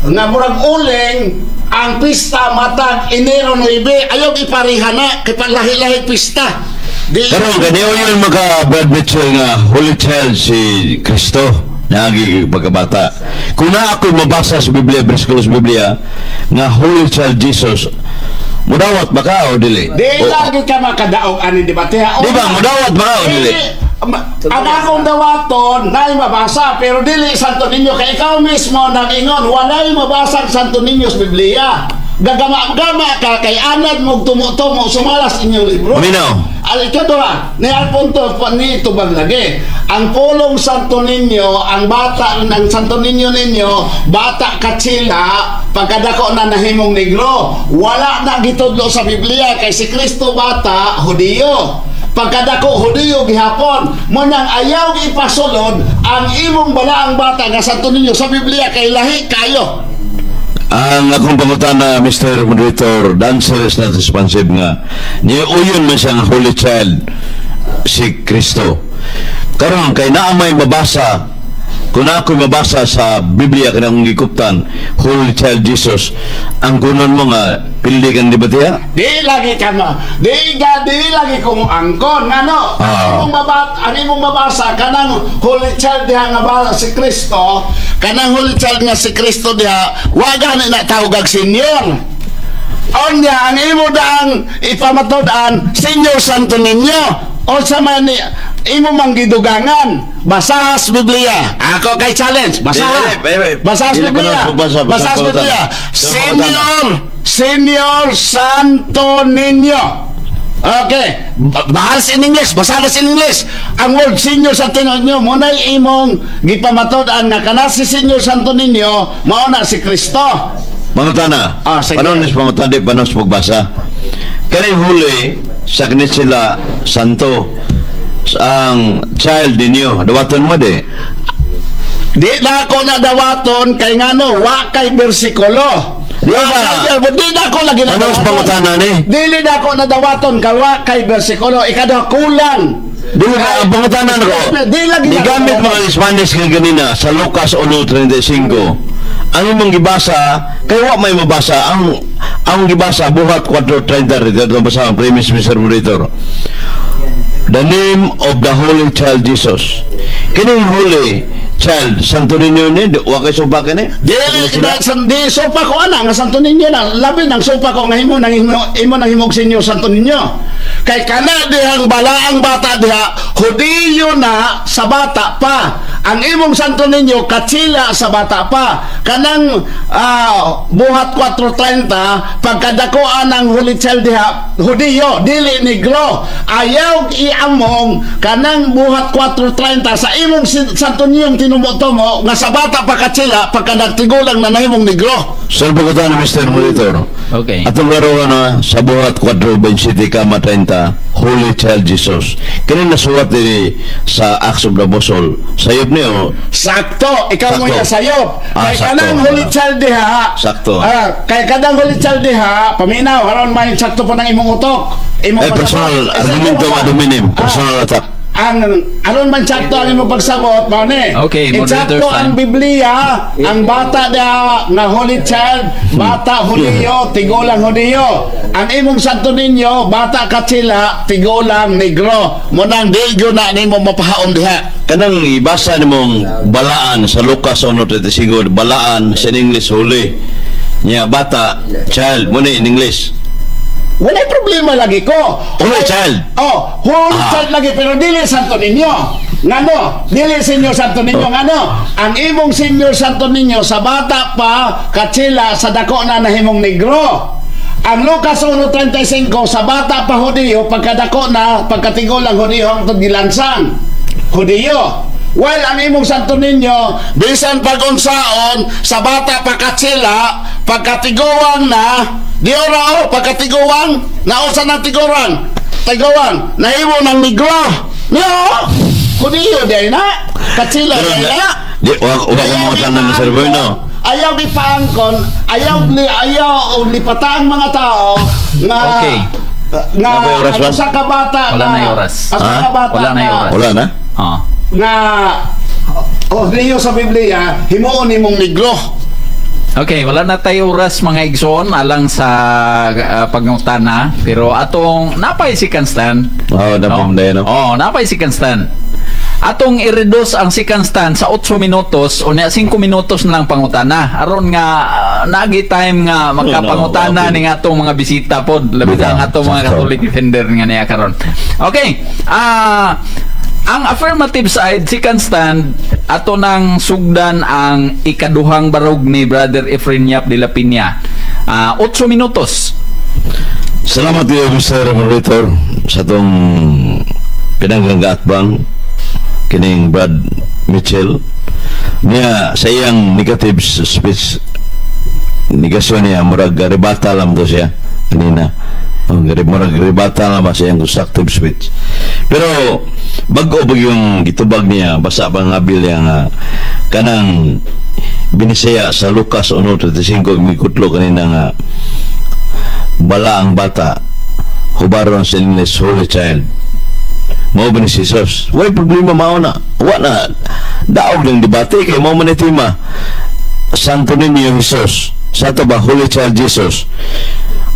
nga murag uling ang pista matag Enero 9. Ayaw ipariha na kay lahi-lahi pista. Pero ganiyo yun Brad Mitchell nga Holy Child si Kristo nagi pagkabata. Kung na ako mabasa sa Biblia, bersikulo sa Biblia nga Holy Child Jesus, mudawat ba ka o dili? Lagi ka makadaog anin debate. Di ba, mudawat ba ka o dili? Ang akong dawaton na mabasa pero dili santo ninyo kay ikaw mismo nag-ingon walay mabasa santo ninyo sa Biblia. Gagama-gama ka kay anad mo tumo-tumo sumalas inyong libro. Minaw. Ikaduha, ni Alfonso ni tubag lagi. Ang pulong santo ninyo, ang bata ng santo ninyo bata katsila, pagkadako na nahimong negro. Wala na gitudlo sa Biblia kay si Kristo bata, Hudiyo. Pagkadako Hudiyo gihapon, mo nang ayaw ipasulod ang imong balaang bata nga santo ninyo sa Biblia kay lahi kayo. Ang akong pangutana, Mr. Moderator, dancer is not responsive nga. Niuyon man siyang Holy Child si Kristo. Karon kay naamay mabasa kung ako mabasa sa Biblia kanang gikuptan Holy Child Jesus, ang kunon mo nga pili kan di ba tiya? Di lagi ka mo. Di lagi kong angkon. Ano? Ang imong mabasa kanang Holy Child diha nga ba si Kristo, kanang Holy Child nga si Kristo diha, wa gani na tawag senior. Onya ang imo daang ipamatod-an Senyor Santo Niño. O sa man imo manggidugangan, basahas Biblia. Ako kay challenge, basahas. Basahas Biblia. Basahas Biblia. Senyor Santo Niño. Okay. Bahas in English, basahas in English. Ang word Senyor Santo Niño mo na imong gipamatod-an nga kana si Senyor Santo Niño mao na si Kristo. Pangutana. Sige. Paano nis pangutana di paano sa pagbasa? Kaya huli sa kanit sila santo ang child ninyo. Dawaton mo di? Di na ako nadawaton kay ngano wa kay bersikulo. Di na ako lagi Ano sa nadawaton. pangutana ni? Dili na ako nadawaton kay wa kay bersikulo. Ikada kulang. Di ba ang pangutana ko? Di lagi na Gamit ako. mga Spanish nga ganina sa Lucas 1:35. Ang imong gibasa kay wa may mabasa ang gibasa buhat 4:30 dito basa ang premise Mr. Moderator. The name of the Holy Child Jesus. Kining Holy Child Santo Niño ni wa kay suba kini? Di sopa ko ana nga Santo Niño na labi nang sopa ko nga imo nang himog Senyor Santo Niño. Kay kana dihang balaang bata diha Hudiyo na sa bata pa. Ang imong Santo Niño katsila sa bata pa. Kanang buhat 4:30 pagkadakoan ng Holy Child diha Hudiyo dili negro. Ayaw iamong kanang buhat 4:30 sa imong Santo Niño tinumo-tumo nga sa bata pa katsila pagkadagtigulang na nahimong negro. Sir Bogotano, Mr. Monitor. Okay. Atong laro na sa buhat 4:20 Holy Child Jesus. Kini nasulat diri sa Acts of the Apostle. Sayop niyo. Sakto, ikaw mo Sakto. yung sayop. Kay Sakto. kanang Holy Child diha. Sakto. Kay kanang Holy Child diha, paminaw haron may sakto po ng imong utok. Imong Personal pagsabot. argumento maduminim. Personal attack. Ang aron man sakto ang imong pagsabot, mao ni. Okay, Insakto moderator's ang time. Biblia, ang bata diha nga Holy Child, bata Hudiyo, tigulang Hudiyo. Ang imong Santo Niño, bata katsila, tigulang negro. Mo nang digyo na nimo mapahaom diha. Kanang ibasa nimong balaan sa Lucas 1:35, balaan sa English holy. Nya bata, child, mo in English. Wala problema lagi ko. Holy Child. Oh, Holy Child lagi pero dili Santo Niño. Ngano? Dili Senyor Santo Niño ngano? Ang imong Senyor Santo Niño sa bata pa katsila sa dako na nahimong negro. Ang Lucas 1:35 sa bata pa Hudiyo pagkadako na pagkatigulang Hudiyo ang gilansang Hudiyo. Well, ang imong Santo Niño bisan pag-unsaon sa bata pa katsila pagkatiguang na di ora pagkatiguang nausa ng tiguang nahimo ng negro. No, Hudiyo di na katsila di na. Di wa ko mo tanan sa Bueno. Ayaw di paangkon, ayaw lipata ang mga tao na Okay. nga Wala na oras ba? sa kabata Wala na yung oras. Sa kabata Wala na yung oras. Wala na. Oh. nga Hudiyo sa Biblia himuon nimong negro. Okay, wala na tayo oras mga igsoon alang sa pagngutana, pero atong napay si Kanstan. Oh, napamday no. Oh, napay si Kanstan. Atong i-reduce ang second stand sa 8 minutos o na 5 minutos na lang pangutana. Aron nga nagi time nga magkapangutana ni nga atong mga bisita pod, labi na nga atong mga Catholic defender nga niya karon. Okay. Ang affirmative side, second stand, ato nang sugdan ang ikaduhang barog ni Brother Efren Yap de la Piña. 8 minutos. Salamat kayo, Mr. Moderator, sa itong pinanggagaatbang kining Brad Mitchell niya sa iyang negative speech negasyon niya murag rebata lang to siya kanina murag rebata lang sa iyang constructive speech pero bago ba yung gitubag niya basa pang abil yang kanang binisaya sa Lucas 1:35 mikutlo kanina nga bala ang bata hubaron sa English Holy Child mao ba ni Jesus? Way problema mao na. Wa na daog ng debate kay mao man ni tema. Santo Niño Jesus. Santo ba Holy Child Jesus?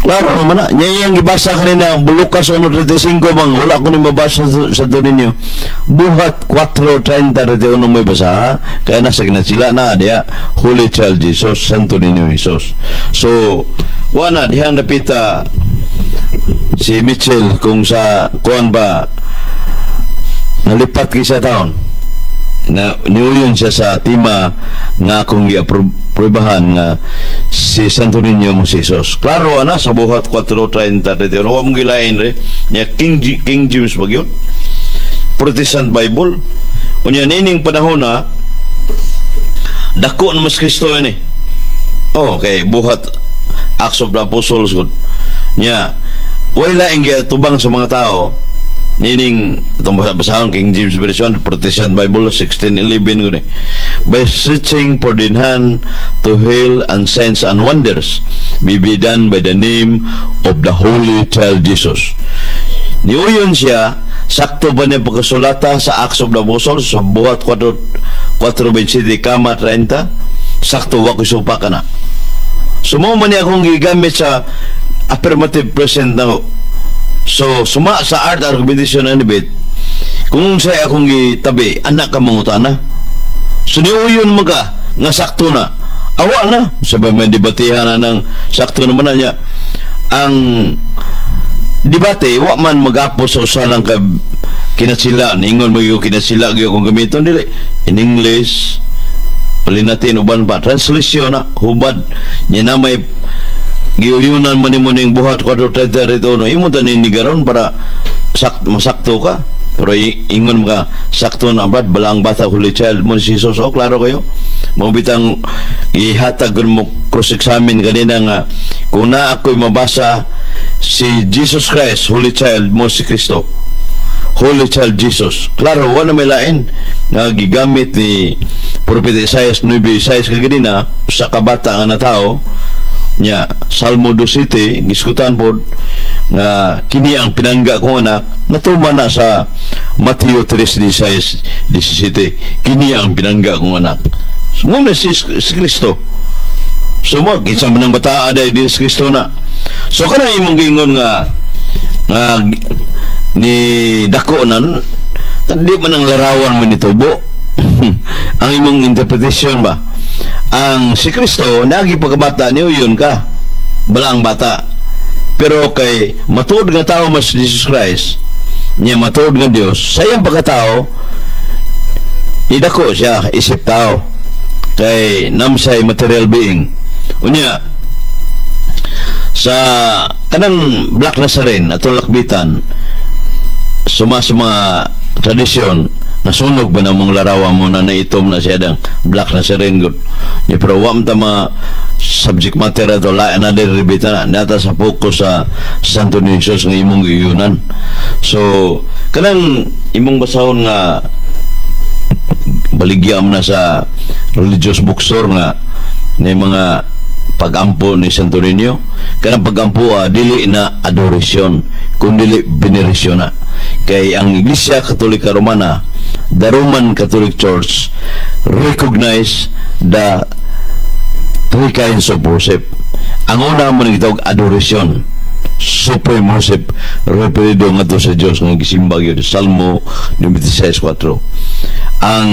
Klaro naman na. Niya yung ibasa kanina, Lucas 1:35 bang, wala ko ni mabasa sa doon ninyo. Buhat 4:30 may basa, ha? Kaya nasa sila na, diya, Holy Child Jesus, Santo Niño Jesus. So, wala, diyan napita si Mitchell kung sa, kuan ba, nalipat kisa taon. Na niuyon siya sa tima nga akong giaprobahan nga si Santo Niño mo si Jesus. Klaro ana sa buhat 4:30 wa mong gilain re nya King James bagyo Protestant Bible unya nining panahon na dako na mas Kristo ini. Okay, buhat Acts of the Apostles gud nya wala ing tubang sa mga tao. Nining itong basahon King James Version Protestant Bible 16:11 gud by searching for the hand to heal and signs and wonders may be done by the name of the Holy Child Jesus. Niuyon siya sakto ba niya pagkasulata sa Acts of the Apostles sa buhat 4:27 kama 30 sakto wa ko supa kana. Sumo man niya akong gigamit sa affirmative present na. So, suma sa art argumentation na nibit, kung sa akong gitabi, anak ka mangutana. So, niuyon mga nga sakto na. Awa na. Sabay may debatihan na ng sakto naman na niya. Ang debate, wa man mag-apos sa usalang ka kinasila. Ningon mo yung kinasila kung gamiton nila. In English, palin natin uban pa. Translation na, hubad. Niya na may giuyunan man mo ning buhat 4:30 no imo tanin ni garon para masakto ka pero ingon ka sakto na brad balang bata Holy Child mo si Jesus. Klaro kayo mo bitang ihatag mo cross examine kanina nga kung na ako'y mabasa si Jesus Christ Holy Child mo si Kristo Holy Child Jesus. Klaro wala may lain nga gigamit ni Prophet Isaiah 9:6 kanina sa kabata nga na tao nya Salmo 2:7 giskutan pod nga kini ang pinangga kong anak natuma na sa Mateo 3:17 kini ang pinangga kong anak. Sumuna si Kristo sumag isa man ang bata aday di si Kristo na. So kana imong gingon nga ni dako nan hindi man ang larawan mo nitubo ang imong interpretation ba ang si Kristo nagi pagkabata niyo yun ka balang bata pero kay matuod nga tao mas Jesus Christ niya matuod nga Dios sayang pagkatao idako siya isip tao kay namsay material being unya sa kanang Black Nazarene atong lakbitan suma sa mga tradisyon nasunog ba na mong larawan mo na naitom na siya ng Black Nazarene good niya pero wam ta mga subject matter ato lain na deribita na nata sa focus sa Santo Niño Jesus nga imong giyunan. So kanang imong basahon nga baligyam na sa religious bookstore nga na mga pagampo ni Santo Niño kanang pagampo dili na adoration kundi veneration na kay ang Iglesia Katolika Romana the Roman Catholic Church recognize the three kinds of worship. Ang una mo nagitawag adoration supreme worship referido nga to sa Diyos nga gisimba yun Salmo 96:4. Ang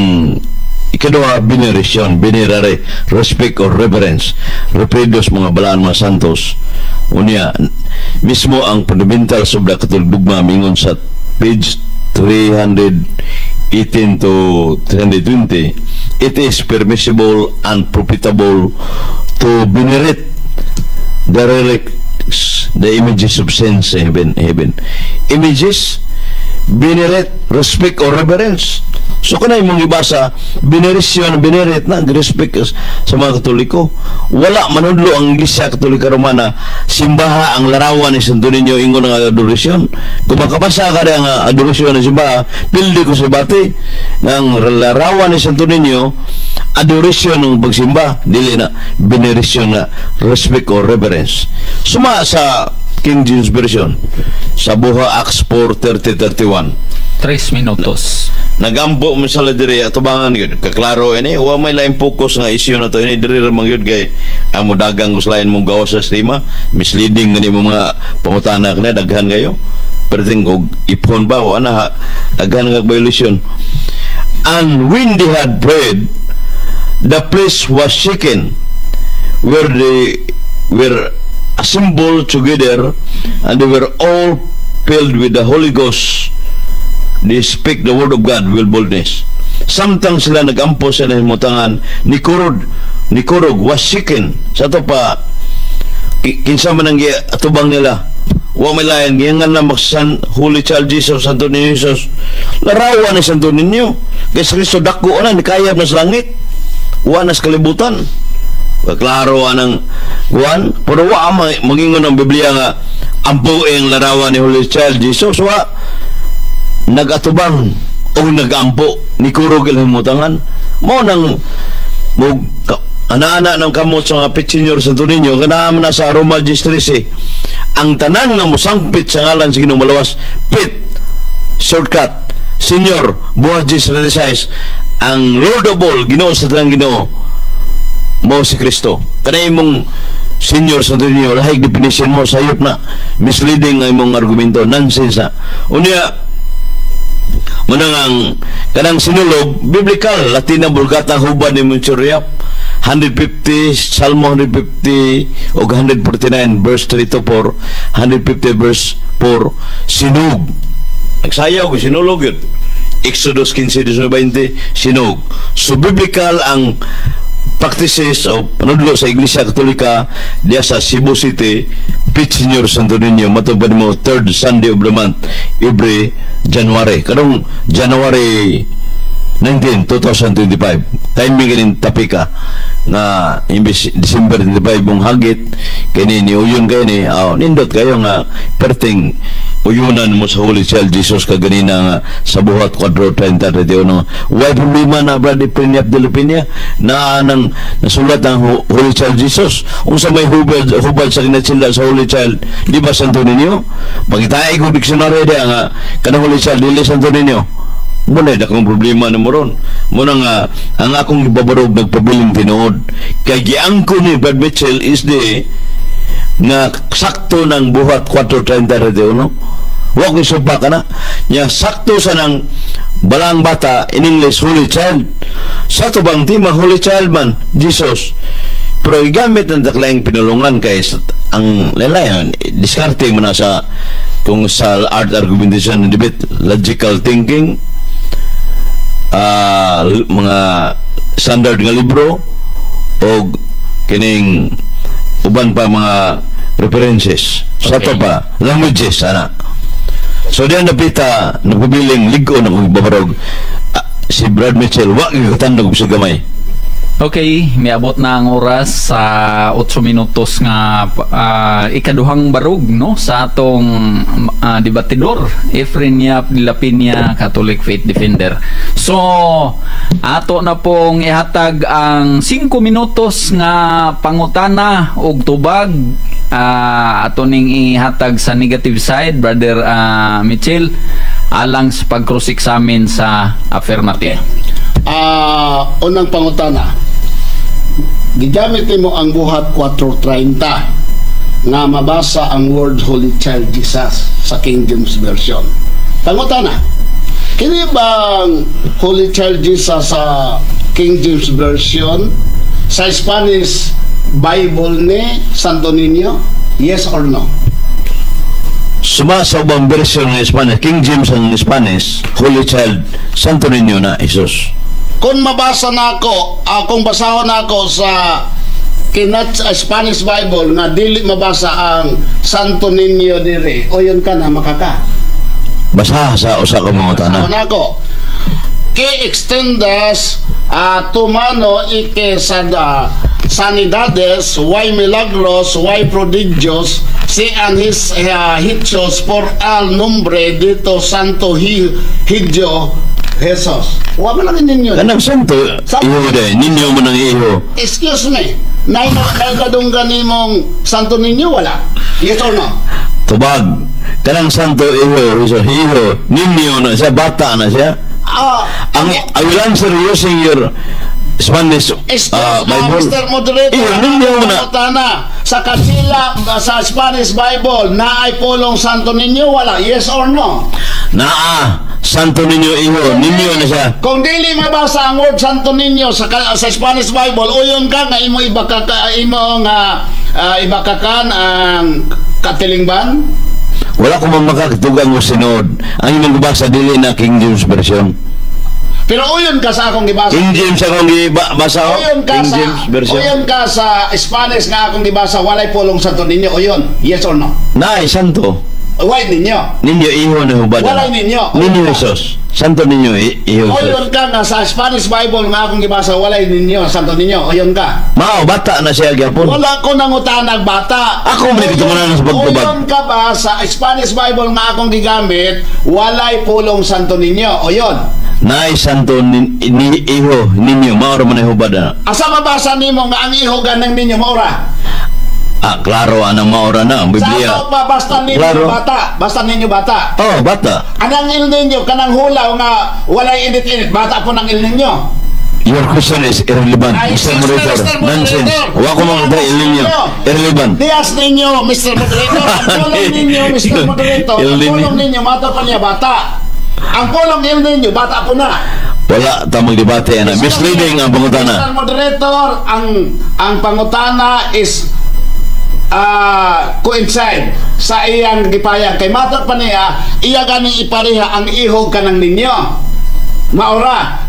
ikadua veneration venerare respect or reverence referido sa mga balaan mga santos unya mismo ang fundamental sobra Katolik dogma mingon sa page 318 to 320 it is permissible and profitable to venerate the relics the images of saints in heaven images venerate respect or reverence. So kanay mong ibasa veneration venerate na respect sa mga Katoliko wala manudlo ang Iglesia Katolika Romana simbaha ang larawan ni Santo Niño ingon nga adoration kung makabasa ka rin ang adoration ng simbaha pildi ko sa bati ng larawan ni Santo Niño adoration ng pagsimba dili na veneration na respect or reverence. Suma sa King James Version sa buha Acts 4:30-31 3 minutos. Nagampo mo sa diri atubangan gyud kaklaro ini wa may lain focus nga issue na to ini diri ra mangyud kay amo dagang guslain mong gawas sa sistema misleading ngani mo mga pangutana kana daghan kayo perting og ipon ba o ana daghan nga violation. And when they had prayed, the place was shaken where they were assembled together, and they were all filled with the Holy Ghost. They speak the word of God with boldness. Samtang sila nagampo sa nahimutangan, ni Kurog was shaken. Sa ito pa, kinsa man ang atubang nila, wa may layan, giyangan na magsan Holy Child Jesus, Santo Niño Jesus. Larawan ni Santo Niño. Kaya sa Kristo dako na, nikayab na sa langit. Wa na sa kalibutan. Klaro anang kuan, pero wa magingon ang Biblia nga ampuing larawan ni Holy Child Jesus. Wa nagatubang o nagampo ni Kurog ilhimutangan mo nang ana-ana ng kamot sa mga Pitsenyor Santo Niño kanaan na sa Roma 13 ang tanan nga mosangpit sa ngalan sa Ginoong Malawas pit shortcut Senyor buhat 16 ang Lord of all Ginoo sa tanang Ginoo mo si Kristo kanay mong Senyor Santo Niño lahi definition mo sayop na misleading ang imong argumento nonsense unya manang kanang sinulog biblical Latina Vulgata hubad ni Munchuriap 150 Salmo 150 o 149 verse 3 to 4 150 verse 4 sinug nagsayaw ko sinulog yun Exodus 15:20 sinug so biblical ang practices o panudlo sa Iglesia Katolika diya sa Cebu City Pitsenyor Santo Niño matupad mo 3rd Sunday of the month every January karong January 19, 2025 timing kanin tapika na imbis December 25 mong hagit kini ni uyon kayo ni nindot kayo nga perting uyunan mo sa Holy Child Jesus kaganina nga sa buhat 4:30 no why problema na Brad Epiniap de Lupinia na nang nasulat ang Holy Child Jesus unsa may hubad sa kinatsinda sa Holy Child di ba Santo Niño magitaay ko dictionary dia nga kanang Holy Child dili Santo Niño muna akong problema na mo ron muna nga ang akong ibabarog nagpabiling tinuod kay giangko ni Brad Mitchell is the nga sakto ng buhat 4:30 no wag ni suba ka na niya sakto sa nang balang bata in English Holy Child sa to bang tima Holy Child man Jesus pero igamit ng daklayang pinulungan kay ang lalayan diskarte mo na sa kung sa art argumentation and debate logical thinking mga standard nga libro o kining uban pa mga references sa to pa languages ana so diyan napita nagpabiling ligo na magbabarog si Brad Mitchell wa gitandog sa gamay. Okay, miabot na ang oras sa 8 minutos nga ikaduhang barug no sa atong debatidor Efrenia Lapinia Catholic Faith Defender. So ato na pong ihatag ang 5 minutos nga pangutana og tubag ato ning ihatag sa negative side Brother Mitchell alang sa pag-cross-examine sa affirmative. Unang pangutana gigamit mo ang buhat 4:30 nga mabasa ang word Holy Child Jesus sa King James Version. Pangutana, kini bang Holy Child Jesus sa King James Version sa Spanish Bible ni Santo Niño? Yes or no? Sumasa ubang version ng Spanish King James ang Spanish Holy Child Santo Niño na Jesus. Kung mabasa na ako, kung basahon na ako sa Spanish Bible nga dili mabasa ang Santo Niño dire, o yun ka na makaka. Basa sa usa ka mga tanan. Basahon na ako. Que extendas tu mano y que sanidades, why milagros, why prodigios, sean hechos por al nombre dito Santo Hijo Jesus. Wa man lang ninyo. Kanang santo, iyo day, ninyo mo nang iyo. Excuse me. Nay kadunggan nimong Santo Niño wala? Yes or no? Tubag. kanang santo iho, ninyo na siya, bata na siya. I will answer using your Spanish Bible. Mr. Moderator, ninyo na. Sa kasila, sa Spanish Bible, na ay pulong santo ninyo, wala? Yes or no? Santo ninyo iho, ninyo na siya. Kung dili mabasa ang word santo ninyo sa Spanish Bible, uyon ka nga imo ibakakan ang katilingban. Wala ko makakatugang mo sinod. Ang imong gibasa dili na King James Version. Pero uyon ka sa akong gibasa. King James akong gibasa. King James Version. Uyon ka sa Spanish nga akong gibasa, walay pulong santo ninyo, uyon. Yes or no? Naay santo. Why ninyo? Ninyo iho na hubad. Walay ninyo. Ninyo Jesus. Santo ninyo iho. Uyon ka nga sa Spanish Bible nga akong gibasa, walay ninyo, santo ninyo, uyon ka. Mao, bata na siya gyapon. Wala ko nangutanag bata. Ako man ito sa pagtubag. Uyon ka ba sa Spanish Bible nga akong gigamit, walay pulong santo ninyo, uyon. Naay santo iho ninyo, mao ra man hubad na. Asa mabasa nimo nga ang iho ganang ninyo maura? Klaro anang maura na ang Biblia. Sa ba basta ninyo Klaro. bata? Basta ninyo bata. Oh, bata. Anang il ninyo kanang hulaw nga walay init-init, bata po nang il ninyo. Your question is irrelevant, Ay, Mr. Mr. Moderator. Moderator. Nonsense. Wa ko mga il ninyo. Irrelevant. Dias ninyo, Mr. Moderator. Ang pulong ninyo, Mr. Moderator. Il Ang ninyo. pulong ninyo, mata pa niya bata. Ang pulong il ninyo, bata po na. Wala tamang debate na. Misleading ang pangutana. Mr. Moderator, ang pangutana is coincide sa iyang gipayag kay matat pa niya iya ganing ipareha ang ihog kanang ninyo maura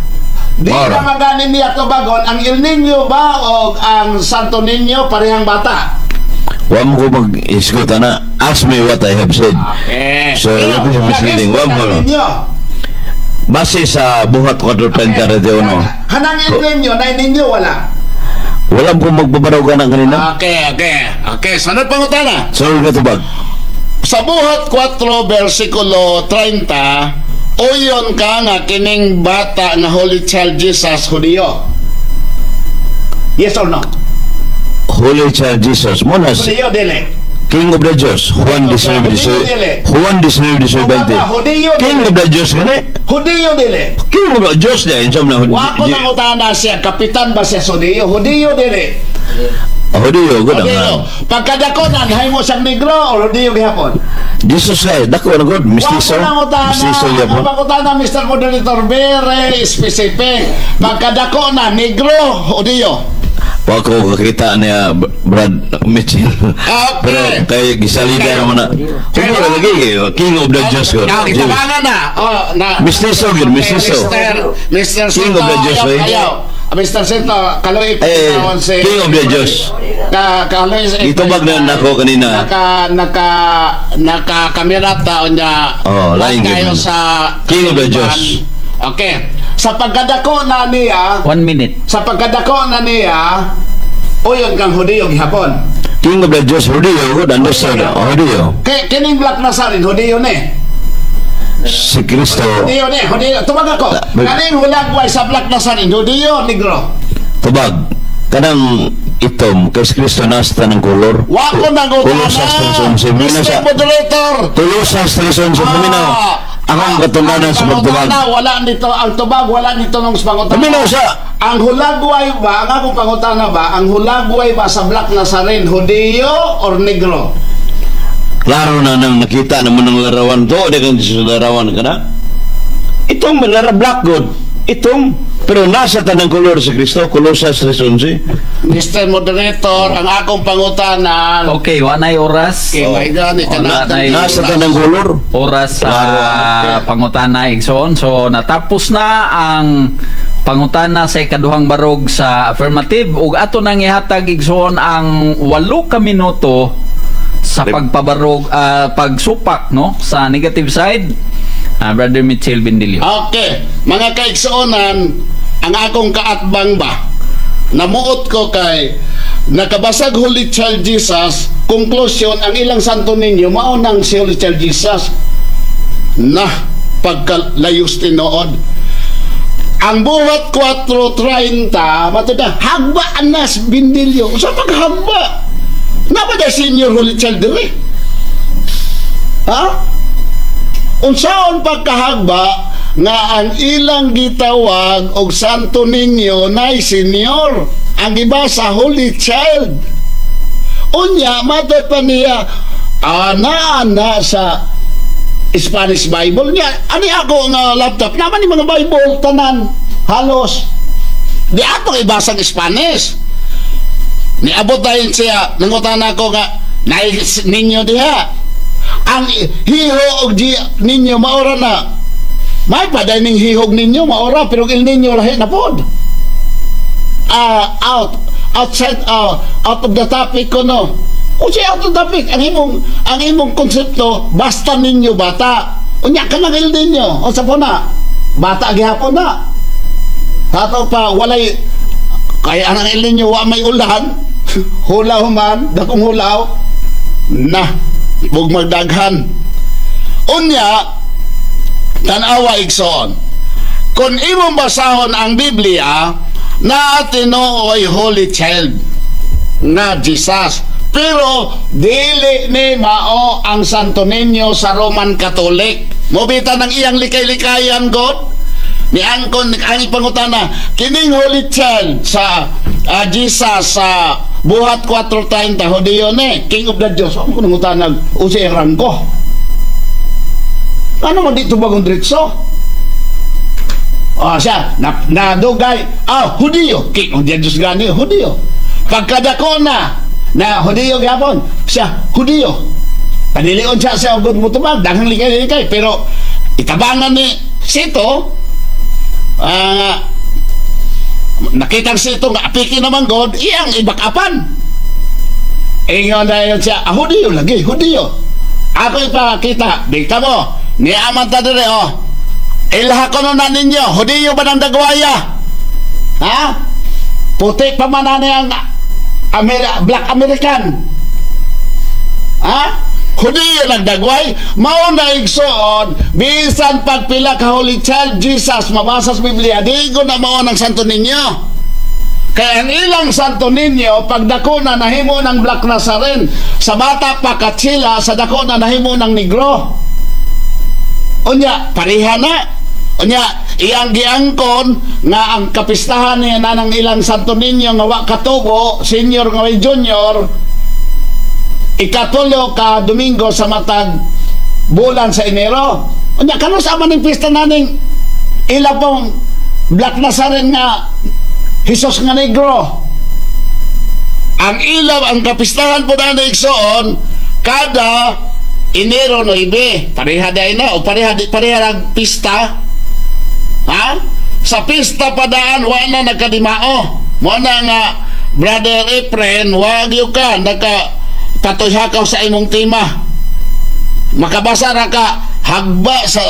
di Maura. ka maganin niya tubagon ang Il Niño ba o ang Santo Niño parehang bata. Wa mo ko mag-isgot na. Ask me what I have said. Okay. So, what is misleading? Wa mo. Base sa buhat 4.31. Hanang Il Niño na ninyo wala. Wala mo magbabaraw ka na kanina. Okay, sunod pangutana. Sorry ka tubag. Sa buhat 4 versikulo 30, uyon ka nga kining bata nga Holy Child Jesus Hudiyo. Yes or no? Holy Child Jesus. Muna Hudiyo dili. King of the Diyos. Juan 19:20. King of the Diyos gani. Hudiyo dili. King of the Diyos na. Insam na. Wako nang utana siya, kapitan ba siya Hudiyo? Hudiyo dili. Hudiyo. Hudiyo. Pagkadakonan, hay mo siyang negro o Hudiyo gihapon? Jesus ay. Dako na God. Mistiso. Wako nang utana. Mistiso Ang yapon. pagkutana, Mr. Moderator, very specific. Pagkadakonan, negro, Hudiyo. Wako kakita niya Brad Mitchell. Okay. Pero kay gisalida naman na. Kung lagi King of the Diyos ko. Itabangan na. Mistiso yun, mistiso. Mr. King of the Diyos, Mr. Sinto, kaloy King of the Diyos. Kaloy Itubag na ako kanina. Naka-kamera taon niya. Lain kayo ganun. sa King of the Diyos. Okay. Sa pagkadako na niya, 1 minute. sa pagkadako na niya, uyon kang Hudiyo gihapon. King of the Diyos, Hudiyo, good understood. Hudiyo. Kining Black Nazarin, Hudiyo ni. Si Kristo. Hudiyo ni, Hudiyo. Tubag ako. Kaning hulagway sa Black Nazarin, Hudiyo, negro. Tubag. Kanang itom, kay si Kristo nasta ng kolor. Wako nang Tulosas utana. sa Mr. Moderator. Tulosas sa paminaw. Akong katundanan sa pagtubag. Wala nito, ang tubag, wala nito nung pangutana. Paminaw siya. Ang hulagway ba, ang akong pangutana ba, ang hulagway ba sa Black Nazarin, Hudiyo or negro? Klaro na nang nakita naman ng larawan to. Di kang larawan ka na. Itong lara black good. Itong. Pero nasa tanang kolor si Kristo. Kolosas 3:11. Mr. Moderator, ang akong pangutana. Okay, wanay oras. Okay, my God, Nasa tanang kolor. Oras sa pangutana igsoon. So natapos na ang pangutana sa ikaduhang barog sa affirmative ug ato nang ihatag igsoon ang 8 ka minuto sa pagpabarog pagsupak no sa negative side. Brother Mitchell Bindilio. Okay, mga kaigsuonan, ang akong kaatbang ba, namuot ko kay nakabasag Holy Child Jesus, conclusion, ang ilang santo ninyo, maunang si Holy Child Jesus na pagkalayos tinood. Ang buhat 4:30, matuda, hagba anas Bindilio. Sa paghagba, napad senior Holy Child dili. Ha? Unsaon pagkahagba nga ang ilang gitawag og Santo Niño nay senior, ang iba sa Holy Child. Unya matay pa niya ana sa Spanish Bible niya. Ani ako nga laptop naman ni mga Bible tanan halos di ato ibasang Spanish. Niabot dayon siya nangutan ako nga nay ninyo diha. Ang hiho og ninyo maora na. May paday ning hihog ninyo maora pero il ninyo lahi na pod. Outside out of the topic ko no. O siya out of the topic ang imong konsepto basta ninyo bata. Unya ka nang il ninyo. O sa po na bata gihapon na. Hato pa walay kaya ang il ninyo wa may ulahan. Hulaw man dakong hulaw na bug magdaghan. Unya tanawa igsoon. Kung imong basahon ang Biblia na tinuoy Holy Child nga Jesus, pero dili ni mao ang Santo Niño sa Roman Catholic. Mobita ng iyang likay-likayan God ni angkon ang ipangutana kining Holy Child sa Jesus sa buhat 4:30 Hudiyo ni King of the Diyos. Ako nang utanag usi rangko. Ano man dito bagong diretso? Siya nadugay Hudiyo, King of the Diyos gani Hudiyo. Pagkadako na Hudiyo gyapon siya Hudiyo. Panilion siya sa ugod mutubag daghang likay-likay pero itabangan ni Sito nakita Sito nga apiki naman God iyang ibakapan. Ingon dayon siya Hudiyo lagi Hudiyo. Ako ipakita dikta mo ni aman ta dire ilaha ko na ninyo Hudiyo ba ng dagwaya? Ha? Puti pa man ang Black American. Ha? Hudiyo ng dagway mao na igsoon bisan pagpila ka Holy Child Jesus mabasa sa Biblia di ko na mao ng Santo Niño. Kaya ang ilang Santo Niño pagdako na nahimo ng Black Nazarene, sa bata pa katsila sa dako na nahimo ng Negro. Unya pareha na. Unya iyang giangkon nga ang kapistahan niya na ng ilang Santo Niño nga wa katubo senior nga way junior ikatulo ka Domingo sa matag bulan sa Enero. Unya kano sa maning pista naning ila pong Black Nazarene nga Jesus nga Negro. Ang ilaw ang kapistahan po na igsoon kada Enero 9 pareha day na o pareha ang pista. Ha? Sa pista padaan wa na nagkadimao mo na nga Brother Efren wag yung ka patuhakaw sa imong tema makabasa ra ka hagba sa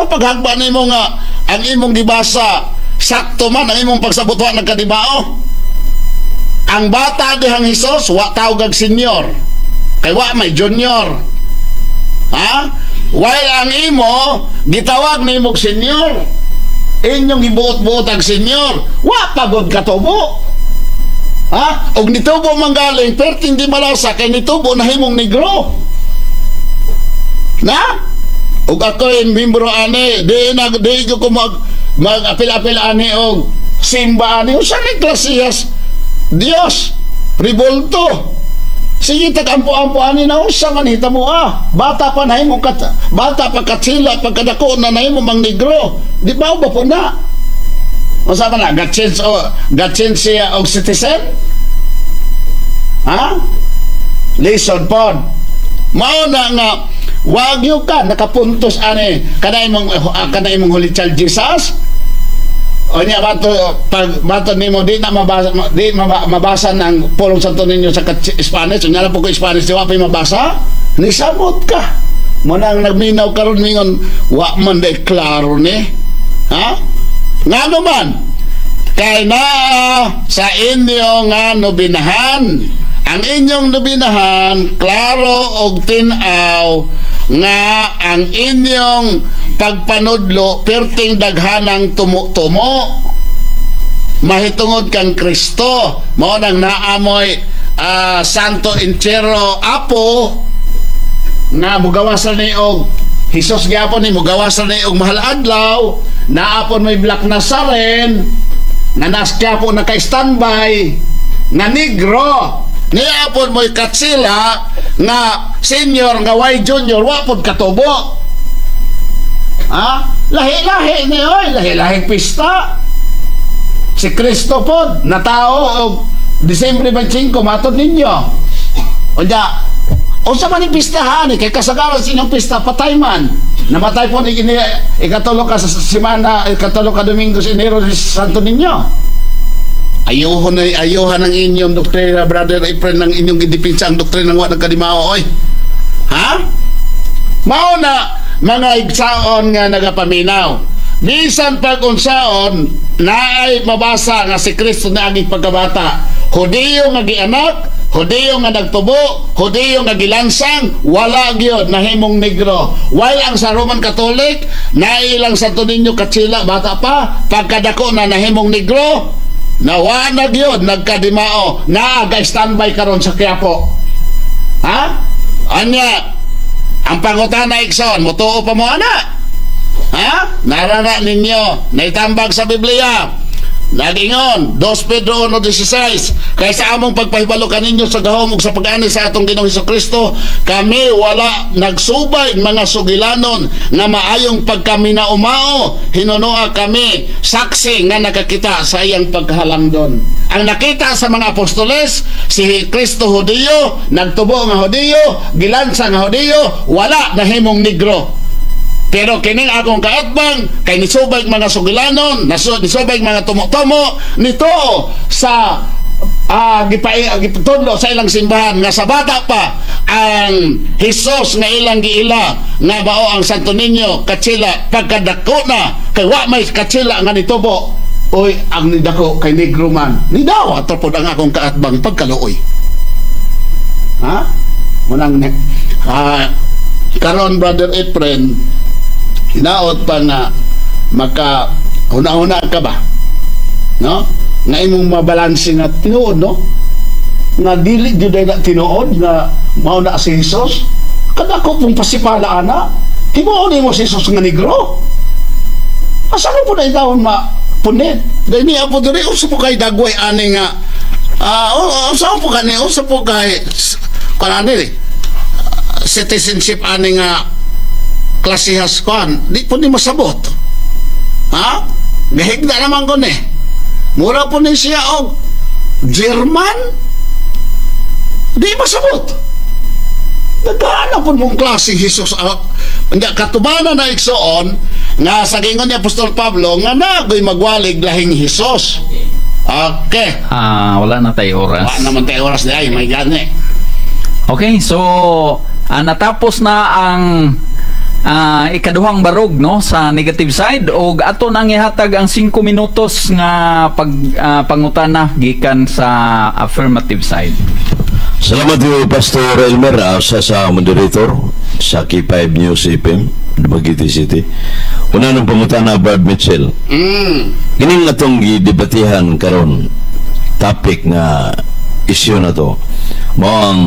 paghagba nimo nga ang imong gibasa sakto man ang imong pagsabutuan nagkadimao. Ang bata dihang Hesus wa tawag senior kay wa may junior. Ha? While ang imo gitawag nimo senior inyong gibuot-buot ang senior wa pagod katubo. Ha? Og nitubo manggaling perting di malasa kay nitubo na himong Negro. Na? Og ako yung membro ani di ko mag-apil-apil ani og simba ani usa ni Iglesias Dios revolto. Sige tagampo-ampo ani na usa man hitamo bata pa nahimo bata pa katsila pagkadako na nahimo mang Negro. Di ba po na? Usa man na gatchen siya og citizen? Ha? Listen pod. Mao na nga wag yo ka nakapuntos ani kada imong Holy Child Jesus. O niya bato nimo di na mabasa ng Pulong Santo Niño sa Spanish. Unya na po ko Spanish di wa pa mabasa. Nisabot ka. Mo nang nagminaw karon mingon wa man day klaro ni. Ha? Nga naman kay na sa inyo nga nobinahan ang inyong nobinahan klaro og tin-aw nga ang inyong pagpanudlo perting daghanang tumo-tumo mahitungod kang Kristo mao nang naamoy Santo Entierro Apo nga mugawasan ni og Hesus gyapon ni mugawasan ni og mahal adlaw, naapon may Black Nazaren nga naskyapo na kay standby nga negro, niapon mo'y katsila nga senior nga way junior wapod katubo. Lahi-lahi ni oy, lahi-lahing pista. Si Kristo po na tao og Disyembre 25 matod ninyo. O sa manipistahan, kay kasagaran sinyong pista, patay man. Namatay po ni ikatulo ka sa simana, ikatulo ka Domingo sa Enero ni Santo Niño. Ayuhan ng inyong doktrina, Brother Efren, ng inyong gidipinsa ang doktrina ng wala nagkadimao, oy. Ha? Mao na mga igsaon nga nagapaminaw. Bisan pag-unsaon, naay mabasa nga si Kristo na aging pagkabata. Hudiyo nga gianak, Hudiyo nga nagtubo, Hudiyo nga gilansang, wala gyud nahimong negro. While ang sa Roman Catholic, nailang Santo Niño katsila bata pa, pagkadako na nahimong negro, nawanag yun, nagkadimao, naaga standby karon sa Quiapo. Ha? Anya, ang pangutana ikson, mutuo pa mo ana? Ha? Narana ninyo, naitambag sa Biblia. Nagingon, 2 Pedro 1:16, kaysa among pagpahibalo kaninyo sa gahom ug sa pag-ani sa atong Ginoong Hesukristo, kami wala nagsubay mga sugilanon nga maayong pagkaminaumao, hinunoa kami saksi nga nakakita sa iyang paghalangdon. Ang nakita sa mga apostoles, si Kristo Hudiyo, nagtubo nga Hudiyo, gilansa nga Hudiyo, wala nahimong negro. Pero kining akong kaatbang kay nisubay mga sugilanon, nisubay mga tumo-tumo nito sa gipatudlo sa ilang simbahan nga sa bata pa ang Hesus nga ilang giila nga bao ang Santo Niño katsila pagkadako na kay wa may katsila nga nitubo. Oy, ang nidako kay negro man. Nidawa tapod ang akong kaatbang pagkaluoy. Ha? Munang karon Brother Efren, hinaot pa nga maka una-una ka ba, no? Nga imong mabalanse nga tinuod, no? Nga dili jud na tinuod nga mao na si Hesus. Kadako pong pasipala ana, tinuod mo si Hesus nga negro. Asa ko po na itawon punit? Dahil niya po diri usa po kay dagway ani nga usa po kani usa po kay kanani citizenship ani nga klasihas kuan, di po ni masabot. Ha? Gahigda naman ko ni. Mura po ni siya og German. Di masabot. Nagkaana po mong klaseng Hesus. Nga katubanan na iksoon, nga sa gingon ni Apostol Pablo, nga nagoy magwalig lahing Hesus. Okay. Wala na tayo oras. Wala naman tayo oras di ay, may gani. Okay, so natapos na ang ikaduhang barog, no, sa negative side, o ato nang ihatag ang 5 minutos nga pangutana gikan sa affirmative side. Salamat po Pastor Elmer sa moderator sa K5 News FM Dumaguete City. Una nung pangutana Brad Mitchell. Kining atong gidebatihan karon topic nga issue na to mo ang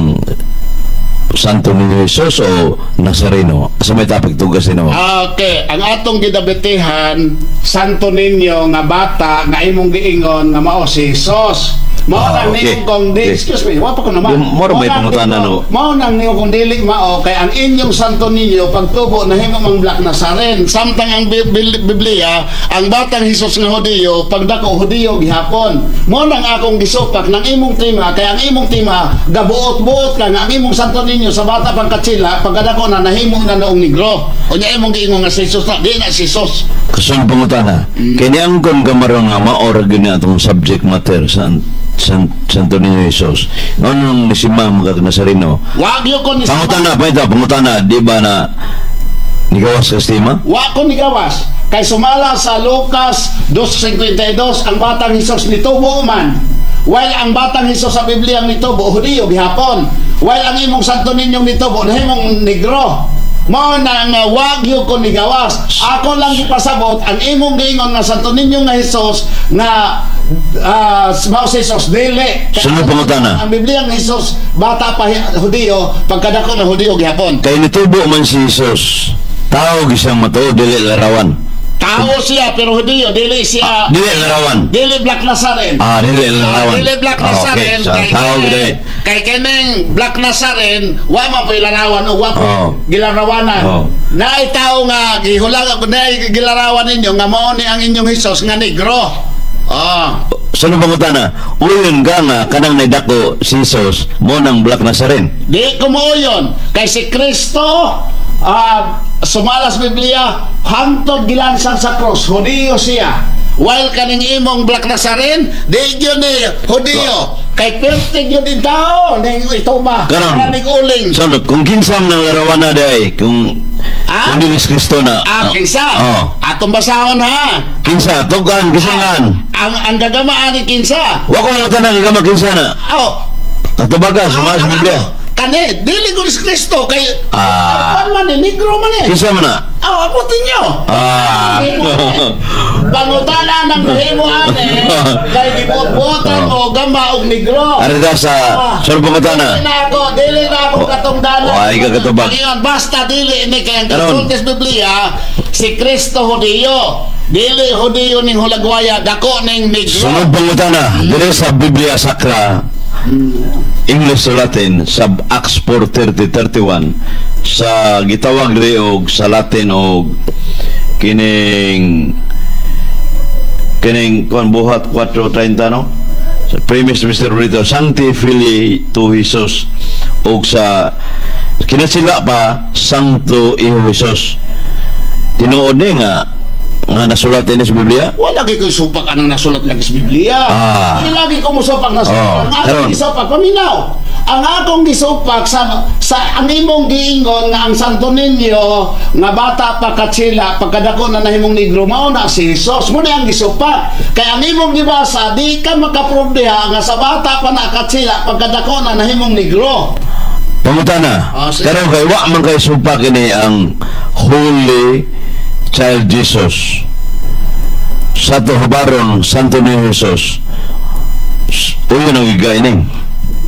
Santo Niño Jesus o Nazareno? Sa may topic tugas nino. Okay, ang atong gidabetihan Santo Niño nga bata nga imong giingon nga mao si Jesus. Mao nang niyo kung excuse me, wa pa ko naman. Moro may pangutana no. Mao nang niyo kung dili mao kay ang inyong Santo Niño pagtubo nahimo mang Black Nazaren. Samtang ang Biblia, ang batang Jesus nga Hudiyo, pagdako Hudiyo gihapon. Mao nang akong gisupak nang imong tema kay ang imong tema gabuot-buot ka nga ang imong Santo Niño sa bata pang katsila pagdako na nahimo na noong negro. Unya imong giingon nga si Jesus na di na si Jesus. Kasun pangutana. Kini ang kon kamarong nga maora gyud atong subject matter sa Santo Niño Jesus. Anong nisimang mga Nazareno? Wag yo kon pangutana, di ba na nigawas ka estima? Wa ko nigawas. Kay sumala sa Lucas 2:52 ang batang Hesus nitubo man. While ang batang Hesus sa Biblia nitubo Hudiyo gihapon. While ang imong Santo Niño nitubo nahimong negro. Mao na nga wag yo ko nigawas. Ako lang gipasabot ang imong giingon nga Santo Niño nga Hesus nga mao si Jesus dili. Sunod pangutana. Ang Biblia nga Hesus bata pa Hudiyo, pagkadako na Hudiyo gihapon. Kay nitubo man si Jesus, tao gisang matuod dili larawan. Tao siya pero Hudiyo dili siya. Dili larawan. Dili Black Nazaren. Dili larawan. Dili Black Nazaren. Okay, sa tao gid. Kay kaneng Black Nazaren, wa man pa ilarawan o wa pa gilarawanan. Naay tao nga gihulag ako naay gilarawan ninyo nga mao ni ang inyong Hesus nga negro. Saan bang utana? Uyon ka nga kanang naidako si Jesus mo ng Black Nazaren. Di ko mo yun. Kay si Kristo sumalas Biblia hangtod gilansang sa cross. Hudiyo siya. While kaning imong Black Nazaren, di yun ni Hudiyo. Kay pertig yun din tao. Ito ba? Kaning uling. So, kung kinsam ng larawan na day, kung hindi si Kristo na. Kinsa? Atong basahon ha. Kinsa, tugan, kisangan. Ang gagamaan ni kinsa. Wako na tanang gagama kinsa na. Ato baga, sumas Biblia. Kani, dili ko si Kristo kay man ni negro man eh. Kinsa man na? Ako tinyo. Pangutana ng himo ane kay gibot-botan o gamba og negro. Arida sa saan pangutana? Dili na ako katungdanan. Ay ka katubag. Basta dili ni kay ang kasultes Biblia si Kristo Hudiyo. Dili Hudiyo ning hulagwaya, dako ning negro. Sunod pangutana, dili sa Biblia Sakra English to Latin sa Acts 4:30-31 sa gitawag ri og sa Latin og kining kuan buhat 4:30 no sa premise Mr. Rito Sancti Filii tu Jesus og sa kinasila pa Sancto Iho Jesus tinuod ni nga nasulat ini sa Biblia? Wala lagi ko supak anang nasulat lagi sa Biblia. Lagi ko musupak nasulat. Ang akong gisupak, paminaw. Ang akong gisupak sa ang imong giingon nga ang Santo Niño nga bata pa katsila pagkadako na nahimong negro mao na si Jesus. Mo na ang gisupak. Kaya ang imong gibasa di ka makaprobleha nga sa bata pa na katsila pagkadako na nahimong negro. Pangutana. Karon kay wa man kay supak ini ang Holy Child Jesus sa tuhabaron Santo Niño Jesus uyo nang igaining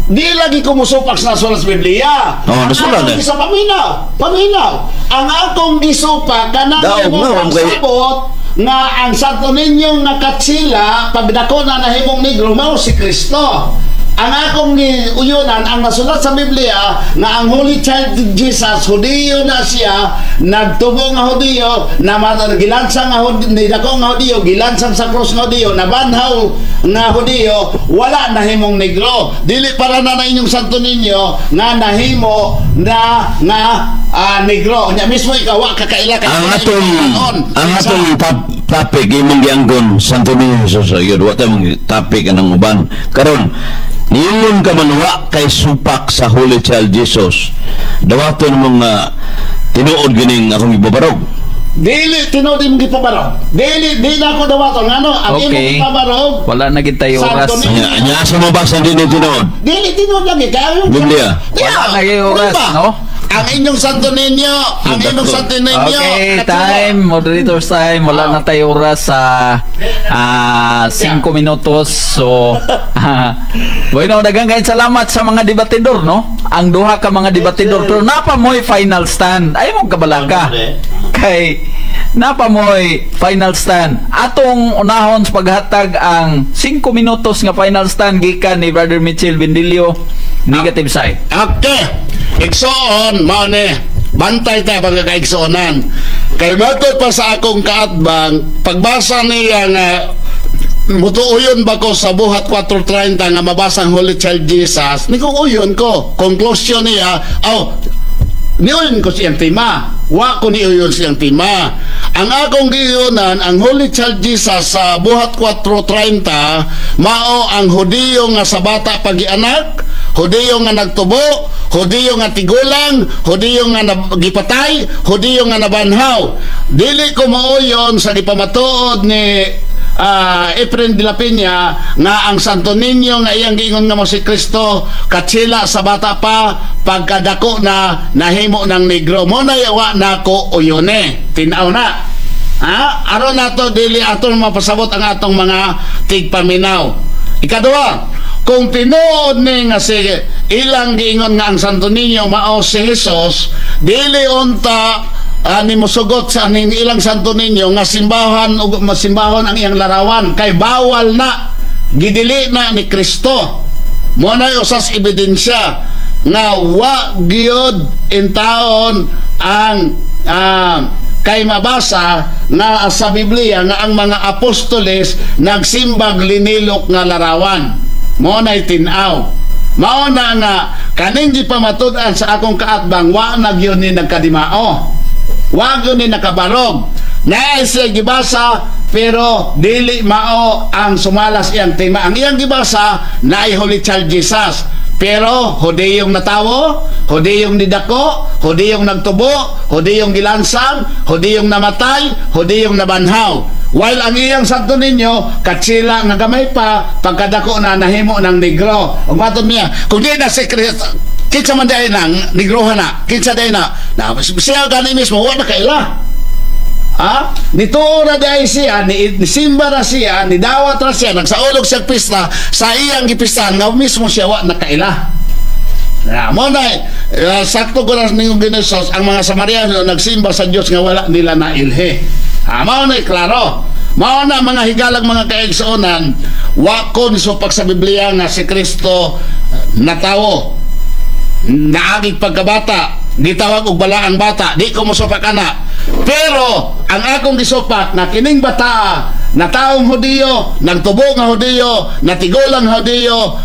di lagi ko musupak sa nasulat sa Biblia. Nasulat na sa paminaw ang akong gisupak kanang sabot nga ang Santo Niño nga katsila pagdako na nahimong negro mao si Kristo. Ang akong uyunan ang nasulat sa Biblia nga ang Holy Child Jesus Hudiyo na siya, nagtubo nga Hudiyo, na gilansang nga nidako nga Hudiyo, gilansang sa cross nga Hudiyo, nabanhaw nga Hudiyo, wala nahimong negro. Dili para na inyong Santo Niño nga nahimo na negro. Nya mismo ikaw wa kakaila kay ang atong topic imong gianggon Santo Niño Jesus yun wa ta mong topic anang uban karon niingon ka man wa kay supak sa Holy Child Jesus dawaton mga tinuod gining akong ibabarog. Dili tinuod imong gipabarog. Dili na ako dawaton ngano ang imong gipabarog. Wala na gid tayo oras. Anya sa mabasa din tinuod. Dili tinuod lagi kay Biblia. Wala na kayo oras, no? Ang inyong Santo Niño, Okay, time, moderator's time. Wala na tayo oras sa 5 minutos. So, bueno, daghang kayong salamat sa mga debatidor, no? Ang duha ka mga debatidor. Pero napa mo'y final stand. Ay mo kabalaka. Kay, napa mo'y final stand. Atong unahon sa paghatag ang 5 minutos nga final stand gikan ni Brother Mitchell Bendilio. Negative side. Okay. Igsoon, mane, bantay tayo pagkakaigsoonan. Kaya matod pa sa akong kaatbang, pagbasa niya nga, mutuuyon ba ko sa buhat 4:30 nga mabasang Holy Child Jesus, ni kong uyon ko. Conclusion niya, niuyon ko siyang tema. Wa ko niuyon siyang tema. Ang akong giyunan, ang Holy Child Jesus sa buhat 4:30, mao ang Hudiyo nga sa bata pagianak, Hudiyo nga nagtubo, Hudiyo nga tigulang, Hudiyo nga gipatay, Hudiyo nga nabanhaw. Dili ko mauyon sa gipamatuod ni Efren de la Peña nga ang Santo Niño nga iyang giingon nga mo si Kristo katsila sa bata pa pagkadako na nahimo ng negro mo na yawa nako uyone tinaw na aron nato dili aton mapasabot ang atong mga tigpaminaw. Ikaduha, kung tinuod ni nga si ilang giingon nga ang Santo Niño mao si Jesus, dili unta ni mosugot sa aning ilang Santo Niño nga simbahan o masimbahon ang iyang larawan kay bawal na gidili na ni Kristo. Mo na usas ebidensya nga wa gyud intaon ang kay mabasa nga sa Biblia nga ang mga apostoles nagsimbag linilok nga larawan. Mo na itinaw. Mao na nga kaning gipamatud-an sa akong kaatbang wa na gyud ni nagkadimao. Wag yun ni nakabarog. Na siya gibasa pero dili mao ang sumalas iyang tema. Ang iyang gibasa na Holy Child Jesus. Pero Hudiyong natawo, Hudiyong nidako, Hudiyong nagtubo, Hudiyong gilansang, Hudiyong namatay, Hudiyong nabanhaw. While ang iyang Santo Niño katsila nga gamay pa pagkadako na nahimo ng negro. Ang matod niya, kung di na si Kristo kinsa man day nang nigrohan na kinsa day na siya gani mismo wala kaila nitura day siya ni simba na siya ni dawat na siya nagsaulog siya pista sa iyang gipistahan nga mismo siya wala kaila mo na sakto ko na ningong ginesos ang mga Samariano nagsimba sa Diyos nga wala nila na ilhe mao na klaro mao na mga higalag mga kaigsuonan wa kon supak sa Biblia nga si Kristo natawo naagig pagkabata gitawag og bala ang bata di ko mosupak ana pero ang akong gisupak na kining bata na taong Hudiyo nagtubo nga Hudiyo natigulang Hudiyo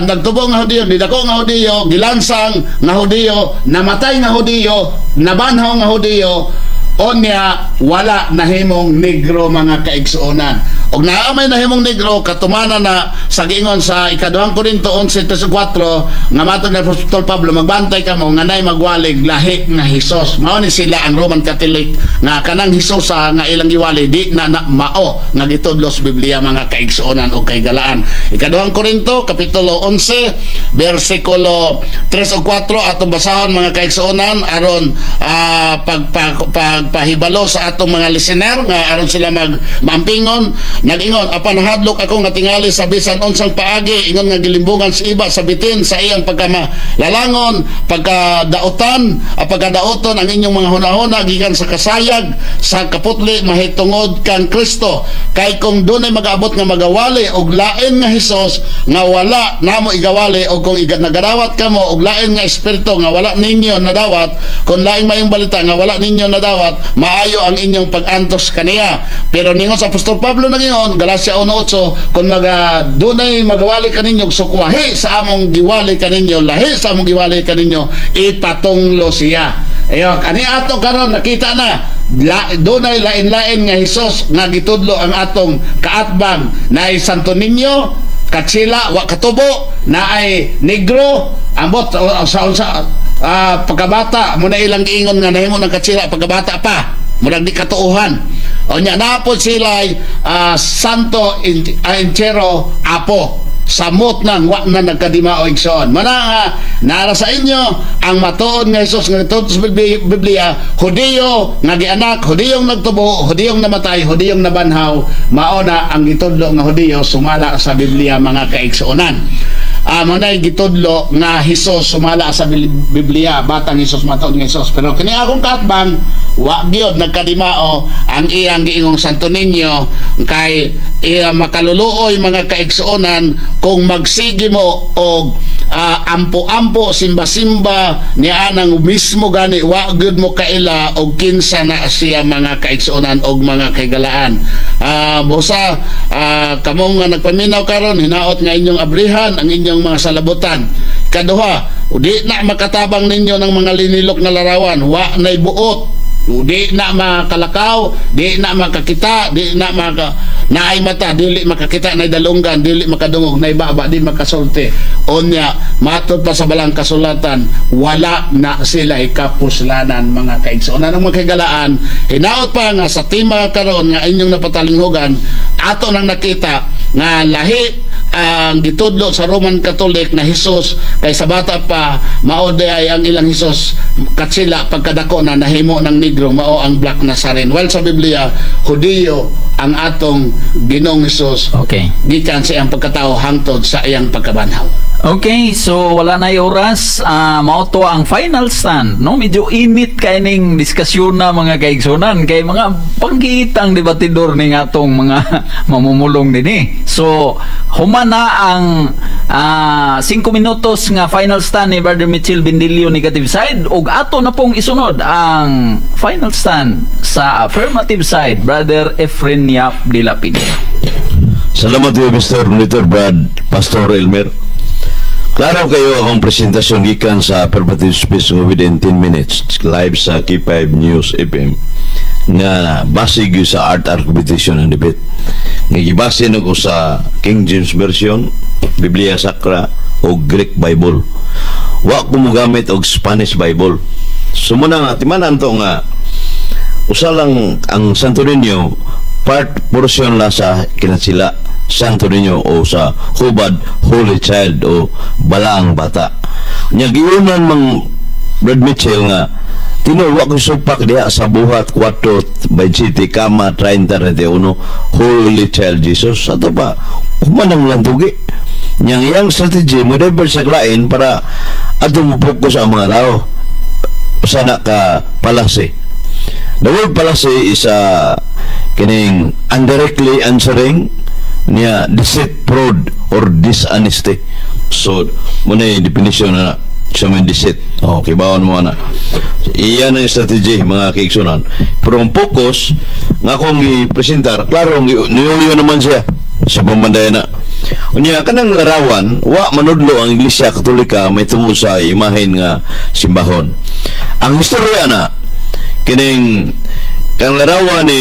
nagtubo nga Hudiyo nidako nga Hudiyo gilansang nga Hudiyo namatay nga Hudiyo nabanhaw nga Hudiyo onya wala nahimong negro mga kaigsuonan og naamay nahimong negro katumana na sa giingon sa ikaduhang Korinto 11:4 nga matod ni Apostol Pablo magbantay kamo nga nay magwalig lahi nga Hesus mao ni sila ang Roman Catholic nga kanang Hesus nga ilang giwali di na mao nga gitudlo sa Biblia mga kaigsuonan o kaygalaan. Ikaduhang Korinto kapitulo 11 bersikulo 3 o 4 atong basahon mga kaigsuonan aron pahibalo sa atong mga listener nga aron sila mampingon nag-ingon apan hadlok ako nga tingali sa bisan unsang paagi ingon nga gilimbungan sa iba sa bitin sa iyang pagkalalangon pagkadaotan pagkadaoton ang inyong mga hunahuna gikan sa kasayag sa kaputli mahitungod kang Kristo kay kung dunay mag-abot nga magawali og lain nga Hesus nga wala namo igawali og kung nagadawat kamo og lain nga espiritu nga wala ninyo nadawat kung laing mayong balita nga wala ninyo nadawat maayo ang inyong pag-antos kaniya pero ningon sa Apostol Pablo na ngayon Galacia 1:8 kung dunay magawali kaninyo sukwahi sa among giwali kaninyo lahi sa among giwali kaninyo ipatunglo siya ayo kani ato karon nakita na dunay lain-lain nga Hesus nga gitudlo ang atong kaatbang na Santo Niño katsila wa katubo na ay negro ambot sa pagkabata mo na ilang giingon nga nahimo ng katsila pagkabata pa murag di katuuhan o nya napod sila santo entero apo samot nang wa na nagkadima o igsoon mana nara sa inyo ang matuod nga Hesus nga tuod sa Biblia Hudiyo nga gianak Hudiyong nagtubo Hudiyong namatay Hudiyong nabanhaw mao na ang gitudlo nga Hudiyo sumala sa Biblia mga kaigsuonan manay gitudlo nga Hesus sumala sa Biblia batang Hesus matuod nga Hesus pero kini akong katbang wa gyud nagkadimao ang iyang giingong Santo Niño kay makaluluoy mga kaigsuonan kung magsigi mo og ampo-ampo simba-simba niya nang mismo gani wa gyud mo kaila og kinsa na siya mga kaigsuonan og mga kaygalaan busa kamo nga nagpaminaw karon hinaot nga inyong abrihan ang inyong mga salabutan kaduha di na makatabang ninyo ng mga linilok na larawan wa nay buot Di na makalakaw, di na makakita, di na naay mata, dili makakita, na dalunggan, dili makadungog, na ibaba, di makasulti. Onya, matod pa sa balang kasulatan, wala na sila ikapuslanan, mga kaigsunan ng mga kagalaan. Hinaot pa nga sa tima karon nga inyong napatalinghugan, ato nang nakita nga lahi ang gitudlo sa Roman Catholic na Hesus, kay sa bata pa maode ay ang ilang Hesus katsila pagkadako na nahimo ng negro, mao ang Black Nazarene. Well, sa Biblia, Hudiyo ang atong Ginoong Hesus. Okay. Gikan sa iyang pagkatao hangtod sa iyang pagkabanhaw. Okay, so wala na yung oras. Mao to ang final stand, no? Medyo init kay ning diskusyon na mga kaigsunan, kay mga panggitang debatidor ning atong mga mamumulong din eh. So humana ang 5 minutos nga final stand ni Brother Mitchell Bindilio negative side, ug ato na pong isunod ang final stand sa affirmative side, Brother Efren Yap de la Pina. Salamat kayo, Mr. Monitor Brad, Pastor Elmer. Klaro kayo akong presentasyon gikan sa affirmative speech within 10 minutes live sa K5 News FM nga basig sa art argumentation and debate nga gibase ko sa King James Version, Biblia Sakra o Greek Bible. Wa ko mo gamit og Spanish Bible. Sumuna nga timanan to nga usa lang ang Santo Niño, part portion la sa kinatsila Santo Niño o sa hubad Holy Child o balaang bata. Nya giunan mang Brad Mitchell nga tinuwa ko supak diha sa buhat 4 by City Kama 30-31 Holy Child Jesus. Ato pa kumanang lantugi niyang iyang strategy mo divert sa lain para ato mo focus ang mga tao sana ka palase. The word palase is kining indirectly answering niya deceit, fraud or dishonesty. So muna yung definition na siya may deceit. Okay, bawon mo na iyan ang strategy, mga kaigsunan. Pero ang focus nga akong i-presentar, klaro niyuyo naman siya sa pambanday na unya kanang larawan wa manudlo ang Iglesia Katolika may tungo sa imahen nga simbahon. Ang istorya na kining kanang larawan ni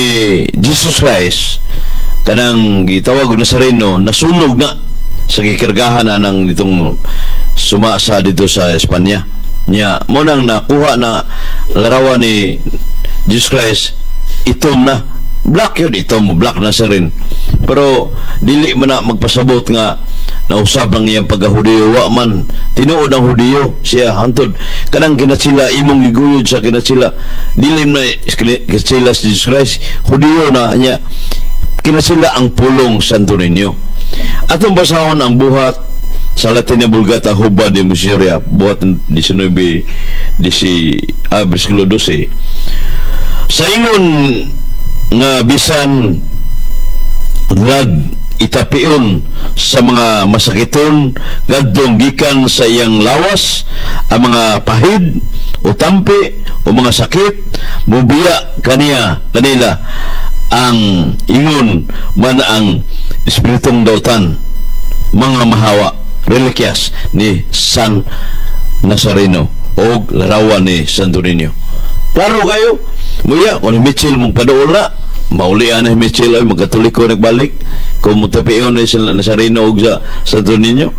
Jesus Christ kanang gitawag na Nazareno nasunog na sa gikargahan na ng itong sumasa dito sa Espanya niya mo nang nakuha na larawan ni Jesus Christ itom na black yun, itom Black Nazarene, pero dili man na magpasabot nga nausab ng iyang pagka-Hudiyo. Wa man tinuod ang Hudiyo siya hantod kanang kinatsila imong giguyod sa kinatsila dili na kinatsila si Jesus Christ Hudiyo na niya kinasila ang pulong Santo Niño. Atong basahon ang buhat sa Latina Vulgata hubad de Miseria buhat 19 versikulo 12 sa ingon nga bisan lag itapion sa mga masakiton gadtong gikan sa iyang lawas ang mga pahid o tampi o mga sakit mubiya kanila ang ingon man ang espiritong dautan mga mahawa relikyas ni San Nazareno o larawan ni Santo Niño. Klaro kayo muya kung Mitchell mong padool na maulian na Mitchell ay magkatoliko nagbalik kung mutapion na San Nazareno o sa Santo Niño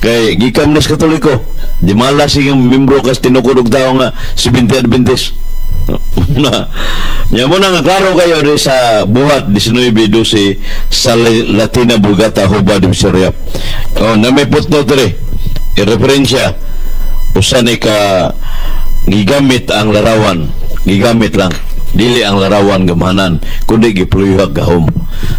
kay gikan na sa katoliko di malas yung membro kas tinukurog tao nga 70 Adventist na niya mo nga klaro kayo rin sa buhat 19-12 sa Latina Vulgata hubad de Miseria na may footnote rin i-referensya usan ka gigamit ang larawan gigamit lang dili ang larawan gamhanan kundi gipluyhag gahom.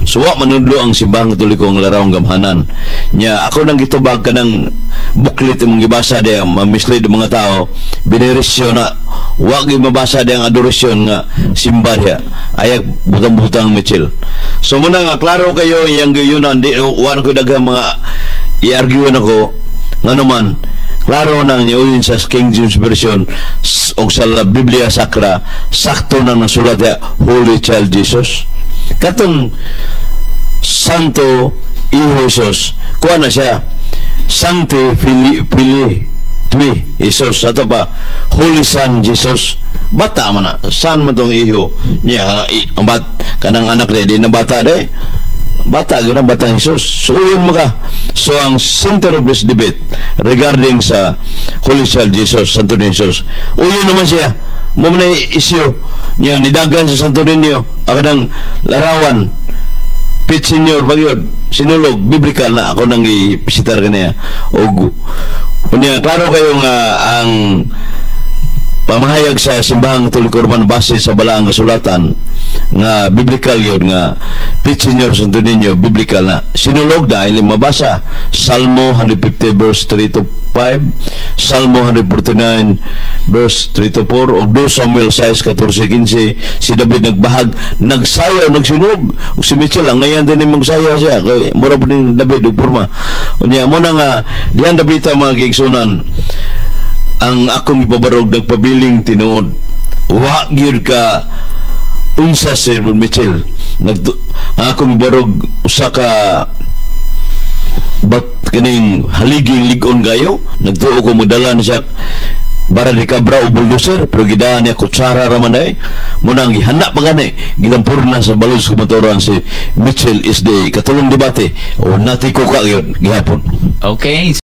So wa manudlo ang simbahang katoliko ang larawan gamhanan nya ako nang gitubag kanang booklet mong gibasa di ma-mislead mga tao biniresyon na wa gyud mabasa di ang adorasyon nga simba diha ayag butang-butang Mitchell. So muna nga klaro kayo yang gayunan di wan ko daghang mga i-argue nako nga naman klaro nang niuyin sa King James Version o sa Biblia Sakra sakto nang nasulat ya Holy Child Jesus katong Santo Iho Jesus kuha na siya Sancti Filii Jesus ato pa Holy Son Jesus bata man na saan man tong iyo niya ang kanang anak di na bata bata gina bata Jesus. So yun maka. So ang center of this debate regarding sa Holy Child Jesus, Santo Niño Jesus, uyo naman siya mo man issue niya nidagan sa Santo Niño akadang larawan Pit Senior bagyod sinulog biblical na ako nang i-visitar kaniya og unya klaro kayo nga ang pamahayag sa simbahang Katoliko Roman base sa balaang kasulatan nga biblical yun nga Pit Senior Santo Niño biblical na sinulog dahil mabasa Salmo 150 verse 3 to 5, Salmo 149 verse 3 to 4 o 2 Samuel 6:14-15 si David nagbahag nagsayaw nagsunog o si Mitchell ang ngayon din yung magsayaw siya kaya mura po din David o Purma unya mo na nga diyan David mga kiksunan ang akong ipabarog nagpabiling tinuod wa gyud ka unsa si Mitchell ang akong ibarog usa ka bat kaning haliging ligon gayo nagtuo ko modala siya bara di kabra o bulldozer pero gidaan niya kutsara raman ay muna ang gihanda pa gani ginampurna sa balos kumatoran si Mitchell is the katulong debate o natiko ka yun gihapon. Okay.